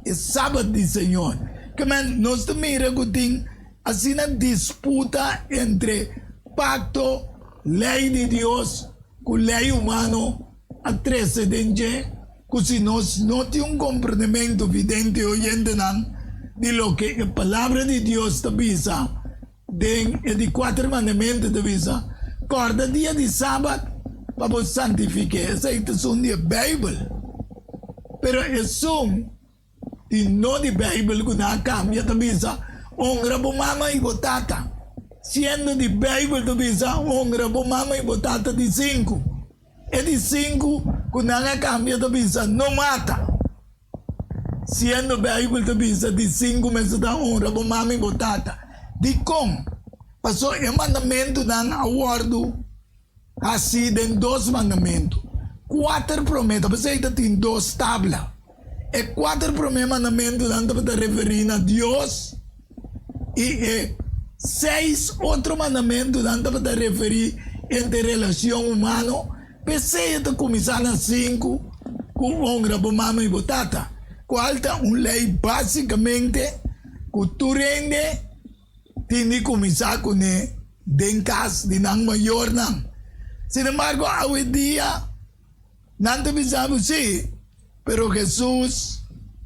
o sábado do Senhor. Que nós mira que tem assim a disputa entre pacto, lei de Deus, com lei humana, a precedente, que se nós não temos compreendimento evidente hoje de lo que a palavra de Deus te visa, de 4 mandamentos te visa, corda dia de sábado, para santificar, essa é um dia Bíblia. Pero é e não de Bíblia que não cambia, te visa, honra por mama e botata. Sendo de Bíblia, te visa, honra por mama e botata de 5. É de 5 que não cambia, te visa, não mata. Sendo Bíblia, te visa, de 5 meses da honra por mama e botata. De como? Passou o mandamento não acordo, assim, em 2 mandamentos. 4 promessas, você tem 2 tablas. E 4 primeiros mandamentos não para referir a Deus. E 6 outros mandamentos não para referir entre relação humana. Pensei que começar na 5 com honra para mamãe e tata. Qual é uma lei basicamente que tu rende tem que começar com ele den casa de não maior não. Sin embargo, hoje dia não te pensamos sim, pero Jesus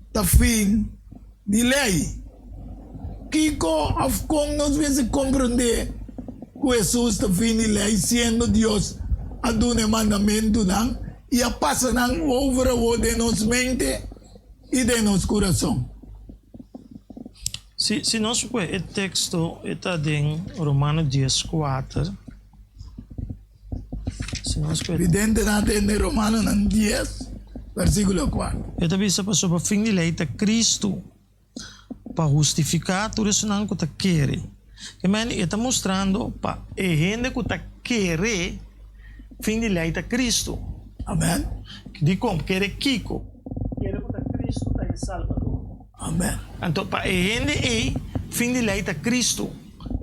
está fim de lei. Kiko, como nós vamos compreender que Jesus está fim de lei, sendo Deus a dar um mandamento não, e a passa não over de nossa mente e de nosso coração. Se nós vemos o texto está em Romanos 10:4. Se nós vemos Evidentemente em Romanos 10, versículo 4. Eta bisa pa sobre o fim de lei ta Cristo para justificar tudo isso não que ta quer. Que man está mostrando para a gente que ta quer fim de lei ta Cristo. Amém? De como quer Kiko, quer que ta Cristo ta é Salvador. Amém. Então para a gente é fim de lei ta Cristo.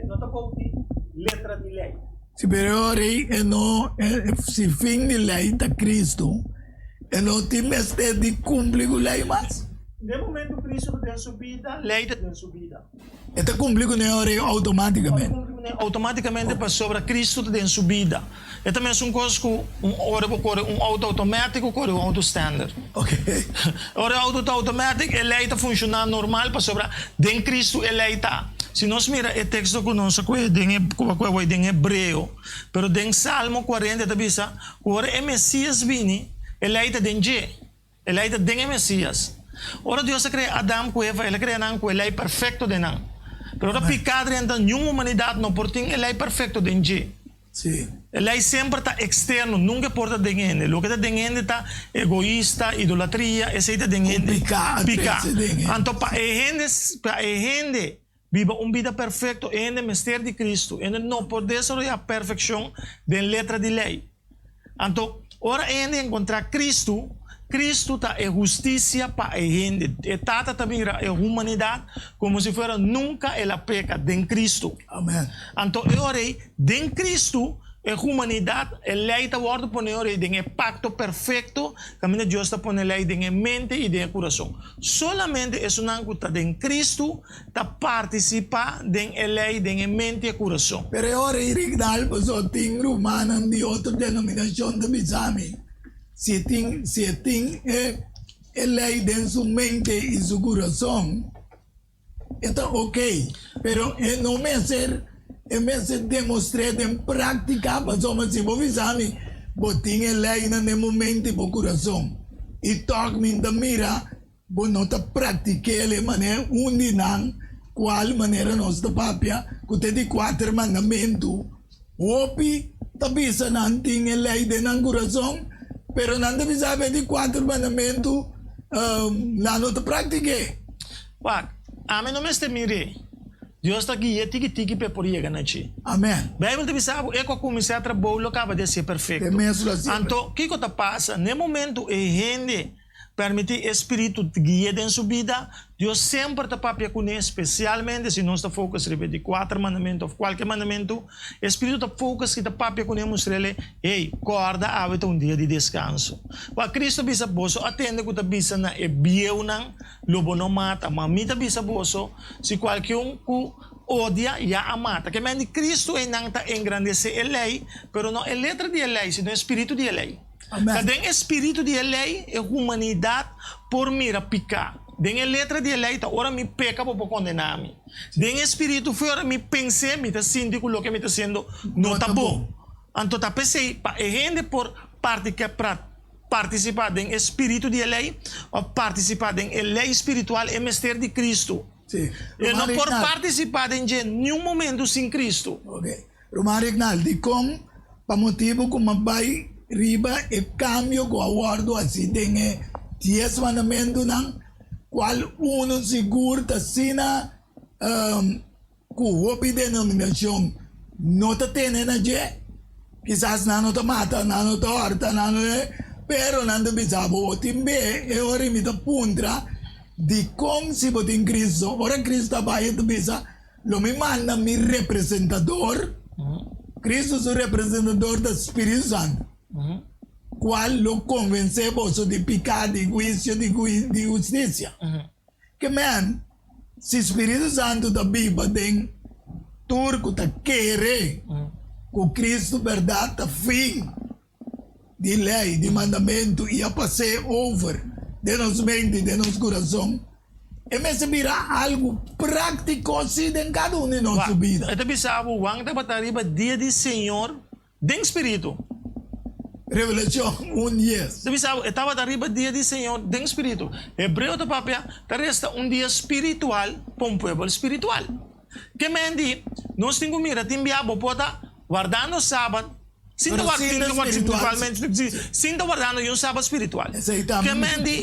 Não ta pouti letra de lei. Superiore e no si fim de lei da Cristo e não tem mais de cumprir com a lei mais. De momento Cristo tem subida, lei tem subida. E está cumprir com a lei automaticamente. Automaticamente para sobre Cristo tem subida. E também é uma coisa que um auto automático corre um auto standard. Ok. Ora auto automático a lei está funcionando normal para sobre den Cristo a lei está. Se nós mira o texto que nós conhecemos em hebreu, pero em Salmo 40 está bisa, ora é Messias vini, a lei está den G, a lei está den Messias. Ora Deus cria Adão com Eva, ele cria não com a lei perfeito de não. Pero ora pecado entra nenhuma humanidade não por tem a lei perfeito de G. Sim. A lei sempre está externo, nunca porta dentro. Lo que está dentro está egoísta, idolatria, esse está dentro. Picar. Então para a gente viva uma vida perfeita em o mistério de Cristo. Ele não pode desarrollar a perfeição da letra de lei. Então, ora ele encontrar Cristo, Cristo está é justiça para a gente. E tata também é humanidade, como se fosse nunca ela peca em Cristo. Amém. Então, ora em Cristo, a humanidade, a lei está ordem por ora em um pacto perfeito, que Deus está por lei em mente e em coração. Solamente isso não está em Cristo, está participar da lei em mente e coração. Pero ora original pasó ting romana de outra denominação de Bisami. Se tem a lei em sua mente e seu coração, então ok. Pero não me ser demonstrar em prática, mas se você sabe, você tem a lei no momento e no coração. E toque da mira, você não está praticando de maneira única, qual maneira nós está papia, que tem de 4 mandamentos. Opi, tabisa não tem a lei no coração, pero não sabe de 4 mandamentos, não está praticando. A mim não me estemire. Deus está aqui e tiki para por chegar na chi. Amém. Bíblia te bisa, é que comecei a trabalhar, acaba de ser perfeito. Então, o que está passando? No momento, a gente permite o Espírito guiar em sua vida, Deus sempre está para conhecer, especialmente se nós está focado em 4 mandamentos ou qualquer mandamento, o Espírito está focado que está para conhecer, ei, corda, hábito dia de descanso. Para Cristo bisa boso, atende que está bisa na e bieu não, lobo não mata, mamita bisa boso, se qualquer que odia, já a mata. Que mende Cristo não está engrandecer a lei, pero não é letra de lei, sino Espírito de lei. Cada espírito de lei é humanidade por mira picar. Den letra de lei, ora me peca para condenar-me. Den espírito fora me pensei, me está sentindo o que me está sendo não tá bom. Então tá pensei, para a gente por parte que para participar do espírito de lei, ou participar da lei espiritual é mistério de Cristo. Sim. E não por participar em nenhum momento sem Cristo. Ok. Romarignal, de como, para motivo como vai riba e cambio com acordo assim tem 10 mandamentos não qual uno seguro tá sina com o denominação não tá tendo na je quizás não tá mata não tá horta não Pero nando bisabo o timbe e ora mi ta puntra di kung si botin Cristo. Ora Cristo vaya tu bisa lo mi manda mi representador. Cristo es un representador del Espíritu Santo. Cual lo convence vos de pecado, de juicio, de justicia. Que man, si Espíritu Santo ta viva den turco ta quere com Cristo verdade ta fim de lei, de mandamento e a passei over de nos mente, de nos coração. E me se virá algo prático assim em cada um de nossa vida. Ito bisabo, wang dapat arriba dia de Senhor, den Espírito. Revelação 1:10. Ito bisabo, dapat arriba dia de Senhor, den Espírito. Hebreu ta papia, ta resta dia espiritual, para pueblo espiritual. Que mendi, nós temos que mirar, timbiabo, pota, guardando o sábado, sinta guardando yung sábado espiritual.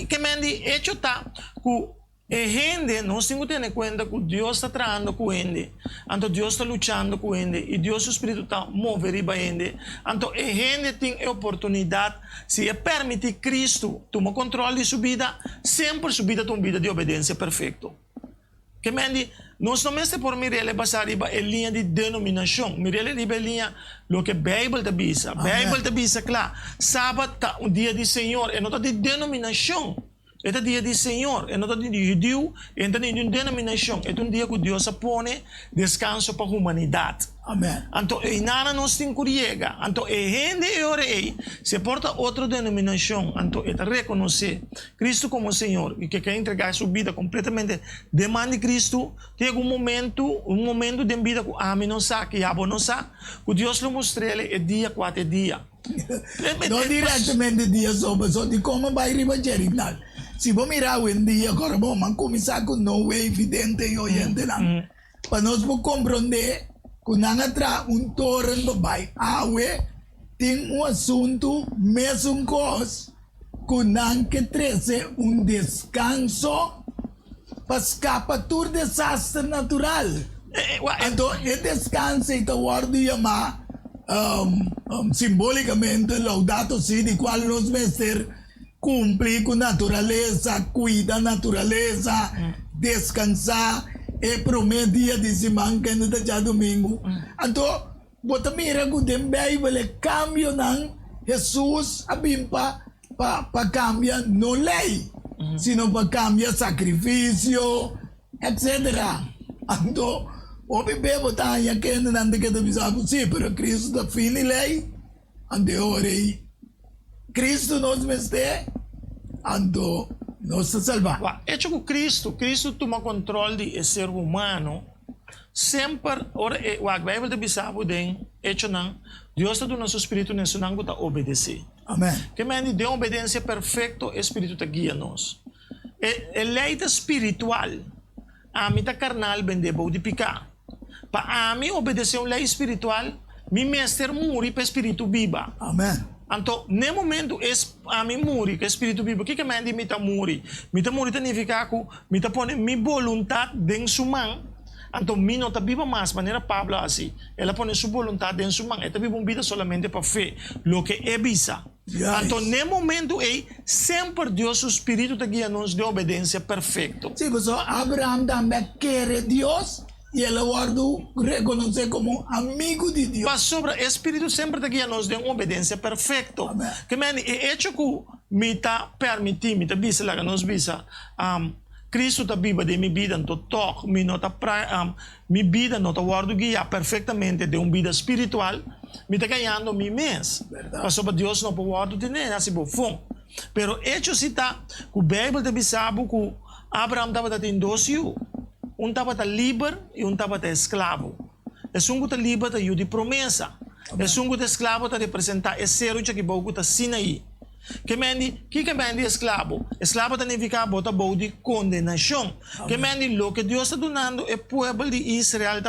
Que mendi, hecho ta, que gente, nós temos que ter conta que Deus está tratando com ele, então Deus está lutando com ele, e Deus o Espírito está movendo ele, então a gente tem a oportunidade, se permitir Cristo tomar controle de sua vida, sempre sua vida tem uma vida de obediência perfeita. Que mendi, nós não estamos por mirar basar riba a linha de denominação, mirar riba a linha lo que a Bíblia te bisa. A Bíblia te bisa, claro, sábado é dia de Senhor, e não é de denominação. É dia de Senhor, é não é de judeu, é de denominação. É dia que Deus põe descanso para a humanidade. Amém. Então, e nada nos tem que chegar. Então, a gente ora aí, se porta outra denominação, então, é reconhecer Cristo como Senhor e que quer entregar sua vida completamente. Demande Cristo, tem um momento de vida que a mim não sabe, que a não sabe, que Deus lhe mostra ele é dia 4 dia. Não diretamente dia sobre, só de como vai riba gerinal. Se vou mirar o dia, agora vamos começar com não é evidente e oyente não. Para nós compreender que não há torrent babai, tem assunto, mesmo coisa, que não que trazer descanso para escapar do desastre natural. Então, o descanso é o word chamar simbolicamente laudato si, de qual nós mestres cumprir com a natureza, cuidar da natureza, descansar, e promete dia de semana que não está domingo. Então, bota mira que tem Bíblia, cambio não, Jesus, a bimpa, para cambiar, não lei, sino para cambiar sacrifício, etc. Então, o bebê botar aí que não tem que avisar sim, pero Cristo da fim de lei, ande ora aí. Cristo nos mestre, ando nos salva. É que Cristo toma controle do ser humano, sempre, a Bíblia te bisabo den, hecho não, Deus está dando seu espírito nesse não que obedecer. Amém. Que me de obediência perfeita, o espírito te guia nos. A lei espiritual, a mim carnal vende bom de picar. Para a mim obedecer a lei espiritual, mi mestre morre para espírito viva. Amém. Então, no momento, a mim morre, que é espírito vivo, o que me diz que morre? Me morre significa que me põe minha vontade dentro sua mão. Então, me não está viva mais, maneira Pablo assim. Ela põe sua vontade dentro sua mão. Ela vive uma vida somente para fé, o que é visa. Então, no momento, sempre Deus, o Espírito te guia-nos de obediência perfeita. Sim, porque Abraão também quer Deus. E ele guardou reconhecer como amigo de Deus. Mas sobre o Espírito sempre te guia-nos de uma obediência perfeita. Que é hecho que me está permitindo, me está visa lá que nos visa, Cristo está viva de minha vida, então toque, minha vida não está guardando guia perfeitamente de uma vida espiritual, me está ganhando meu mês. Mas sobre Deus não pode guardar de nem assim bom. Pero hecho se está, que o Bíblia te bisabo que Abraão estava tendo 2 filhos. Um estava livre e um estava escravo. Esse um que está livre está de promessa. Esse um que está escravo está representar esse ser que está Sinaí. Que é escravo? Escravo significa bota de condenação. Que o que Deus está dando é o povo de Israel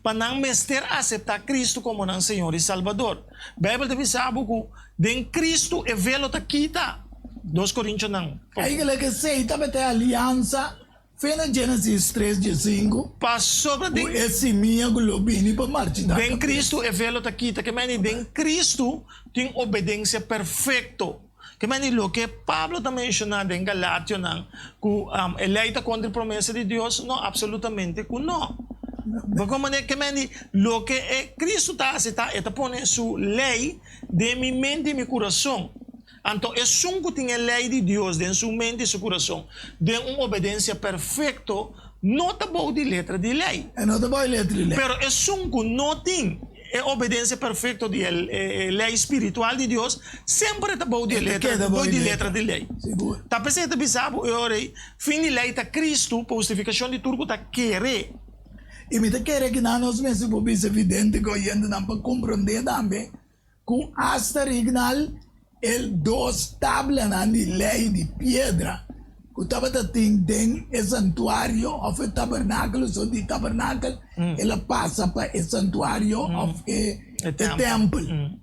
para não mestre aceitar Cristo como nosso Senhor e Salvador. A Bíblia diz que em Cristo é velo está quita. 2 Coríntios não. Aí que sei, também tem aliança. Fena Gênesis 3:5. Passou para dentro. Esse minha globini para marchar. Em Cristo é velo está quita. Que em Cristo tem obediência perfeita. Que mani lo que Pablo está mencionando en Galatio nang ku eleita contra a promessa de Deus, no, absolutamente ku no. Porque que mani lo que Cristo está pone su ley de mi mente y mi corazón. Então, é que tem a lei de Deus dentro de sua mente e seu coração, de uma obediência perfeita, não está boa de letra de lei. É não está boa de letra de lei. Pero é que não tem a obediência perfeita de lei espiritual de Deus, sempre está boa de letra de lei. Seguro. Tá pensando que bisabo, eu orei, fim de lei está Cristo, para justificação de tudo, está querer. E me querer que nós mesmos podemos evidente que hoje não para compreender também, com hasta original el dos tablas de lei de pedra que estava tem o santuário of o tabernáculo, so de tabernáculo ela passa para o santuário of o templo.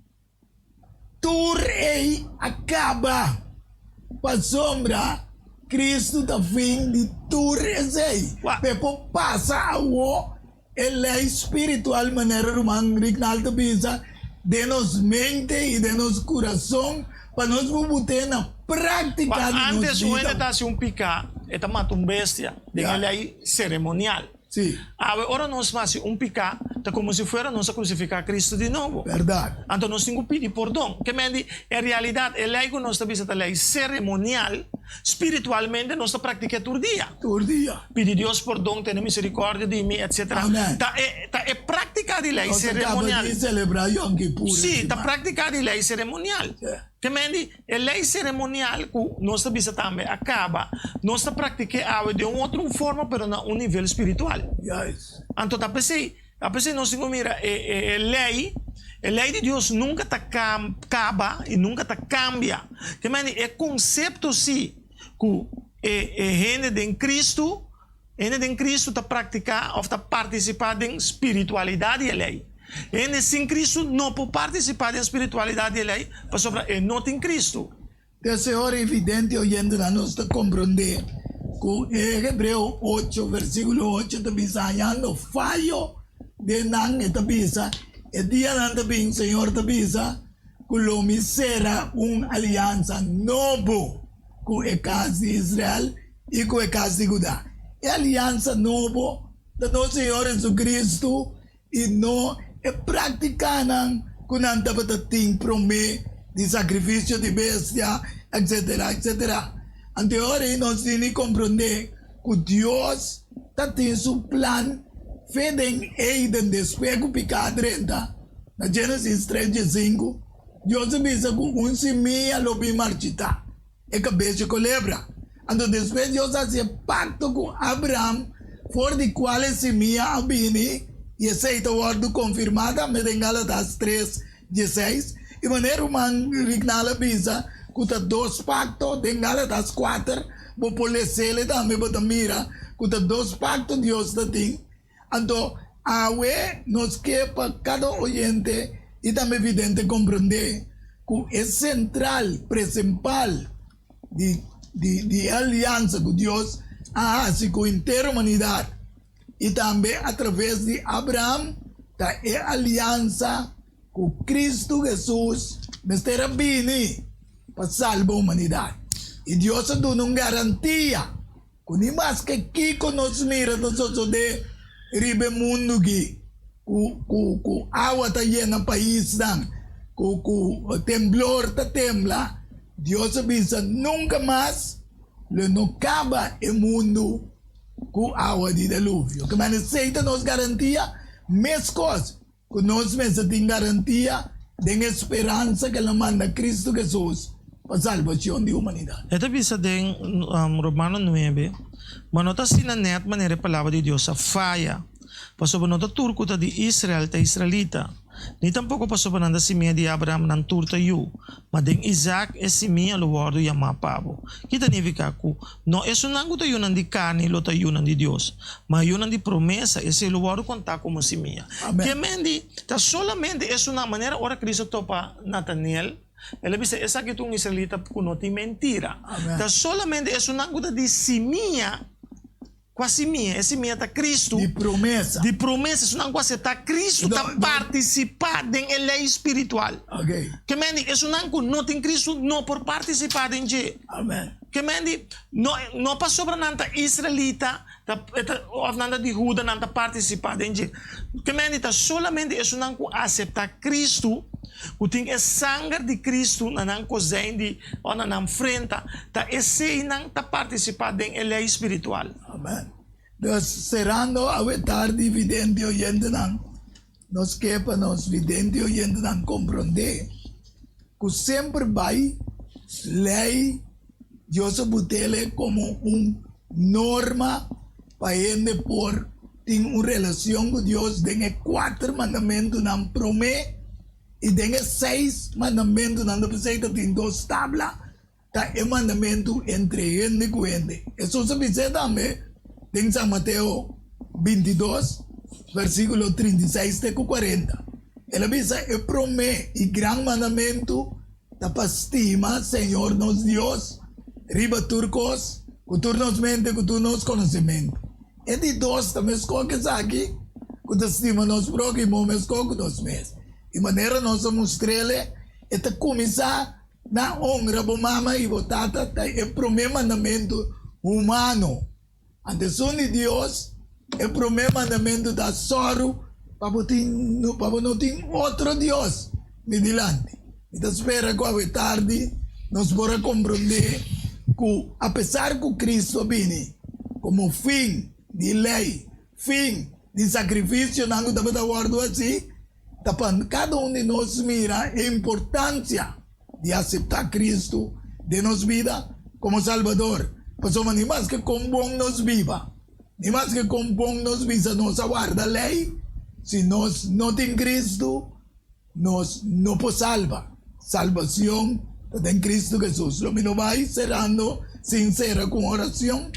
Tu rei acaba para sombra Cristo da fim de tu rei. Pepo passa a lei espiritual maneira romana original da bisa de nos mente e de nos coração para nós botar na prática de antes vida. Antes está um picar, está matando bestia, de lei cerimonial. Sim. Agora nós fazemos picar, está como se fosse nós crucificar Cristo de novo. Verdade. Então nós temos que pedir perdão. Que em realidade, a lei que nós estamos a lei cerimonial, espiritualmente nós estamos praticando todo dia. Todo dia. Pedir Deus perdão, ter misericórdia de mim, etc. Está prática de lei cerimonial. Acaba de celebrar Yom Kippur. Sim, está prática de lei cerimonial. Que a lei cerimonial que nós estamos também acaba, nós estamos praticando de uma outra forma, mas a nível espiritual. Yes. Então, a pessoa nós temos mira, a lei de Deus nunca acaba e nunca cambia. Que é conceito sim que gente de Cristo está praticando ou está participando em espiritualidade e lei. E sem Cristo não pode participar da espiritualidade e lei, porque não tem Cristo. Dessa hora é evidente, oyendo, nós estamos compreender que Hebreu 8, versículo 8, está dizendo, falho de nang está dizendo, e dia não está dizendo, Senhor está dizendo, que o homem será uma aliança nova com a casa de Israel e com a casa de Judá. É aliança nova do nosso Senhor Jesus Cristo e não é praticando com a tem promessa de sacrifício de bestia, etc, etc. Anteriormente, nós temos que compreender que Deus tem seu plano, fez em Eden, depois do pecado, na Gênesis 3:5, Deus disse que semilla lo vi marchita, é cabeça de culebra. Então, depois Deus faz pacto com Abraão, por de qual semilla abini, e essa é a ordem confirmada, em Gálatas 3:16, e maneira humana, original avisa, que tem dois pactos, em Gálatas 4, vou pôr também, vou mira, que tem dois pactos, Deus tem. Então, nos que para cada oyente, e também evidente compreender, que é central, principal, de aliança com Deus, assim com a inteira humanidade. E também através de Abraão, é aliança com Cristo Jesus, mas terá bini para salvar a humanidade. E Deus dá uma garantia, que nem mais que aqui conosco mira, nós de ribe mundo aqui, com água está llena no país, com temblor está tembla, Deus avisa nunca mais, não acaba o mundo com água de dilúvio. Que aceita nos garantia, mesma coisa, que nós mesmos temos garantia de esperança que ela manda Cristo Jesus para a salvação da humanidade. Esta bisa em Romano 9, mas não está sendo net maneira a palavra de Deus a falha. Pastor não está turco de Israel, está israelita. Nem tampouco pastor nanda simia de Abraham nan turta yu, mas de Isaac é simia lo wardo yama pabo. Kita significa que não é só nango ta yunan de carne, lo ta yunan de Deus, mas yunan de promessa, esse lo wardo contar como simia. Que mendi, ta solamente é uma maneira ora Cristo topa Nathaniel. Ele disse, essa que tu um israelita que não tem mentira. Ta solamente é uma coisa de simia quase minha, esse minha tá Cristo. De promessa. De promessas, não quase tá Cristo, tá participar da lei espiritual. Ok. Que mendi, isso não tem Cristo, não por participar em je. Amen. Que mendi, não passou para nanta israelita, ou nanta de Juda, nanta participar em je. Que mendi, tá solamente isso não aceitar Cristo. O tem é sangue de Cristo na nan cozinha ou na nan frente, tá esse não tá participando em lei espiritual. Amen. Dus cerrando a tarde vidente oyente nan, nos quepa nos vidente oyente nan compreender que sempre vai lei Dios butele como norma para gente por ter una relación con Dios, tiene 4 mandamentos nan promete e tem 6 mandamentos na receita, tem 2 tablas, tá é mandamento entre gente e gente. Isso se diz também, tem São Mateus 22, versículo 36 até 40. Ela diz, é promete e grande mandamento, tá para estima, Senhor nosso Deus, riba turcos, culturnos mente, culturnos conhecimento. E de 2 também escolhe aqui, que estima nos próximos, mas escolhe nos mesmos. De maneira nós mostrele é começar na honra do mama e do tata é o primeiro mandamento humano. Antes de Deus é o primeiro mandamento da sorro para não ter outro Deus me dilante. Então espera que a tarde nós podemos compreender que apesar que Cristo vem como fim de lei, fim de sacrifício, não dá para guardar assim. Cada de nós mira a importância de aceitar Cristo de nossa vida como Salvador. Pois nem mais que com bom nos viva, nem mais que com bom nos visa nossa guarda a lei, se nós não temos Cristo, nós não podemos salvar. Salvação está em Cristo Jesus. Lo mino vai cerrando sincera com oração.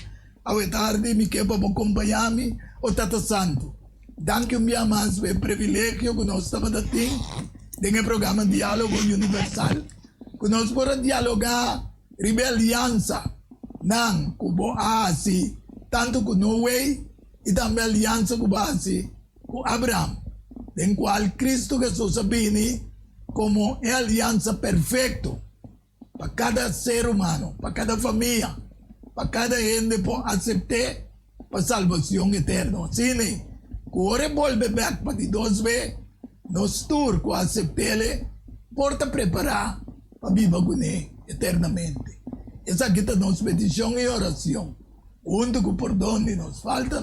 A tarde me quer para acompanhar-me o Tata Santo. Danke um dia mais pelo privilégio que nós estamos tendo no programa Diálogo Universal, que nós podemos dialogar sobre a aliança não com Asi, tanto com Noé e também a aliança com Asi, com Abraão, em qual Cristo Jesus vem como a aliança perfeita para cada ser humano, para cada família, para cada gente por aceitar para a salvação eterna. Assim, Cuore volve back para 2 vezes, nos tour com aceitar porta preparar para viver com ele eternamente. Essa aqui é a nossa petição e oração. O único perdão que nos falta,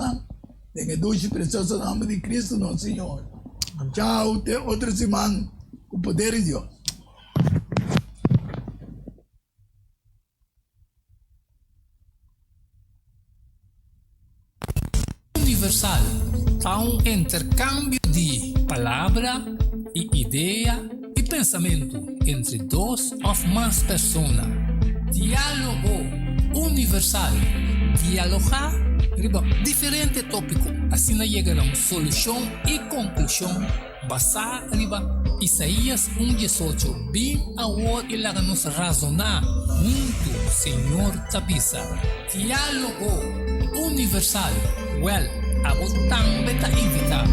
em o doce e precioso nome de Cristo, nosso Senhor. Tchau, até outra semana, com o poder de Deus. Universal há intercâmbio de palavra e ideia e pensamento entre 2 ou mais pessoas. Diálogo universal. Dialogar sobre diferentes tópicos. Assim chega a uma solução e conclusão basada em Isaías 1:18. Bem a hora e lá nos razonar junto, Senhor Tapisa. Diálogo universal. Well, a botang beta invita.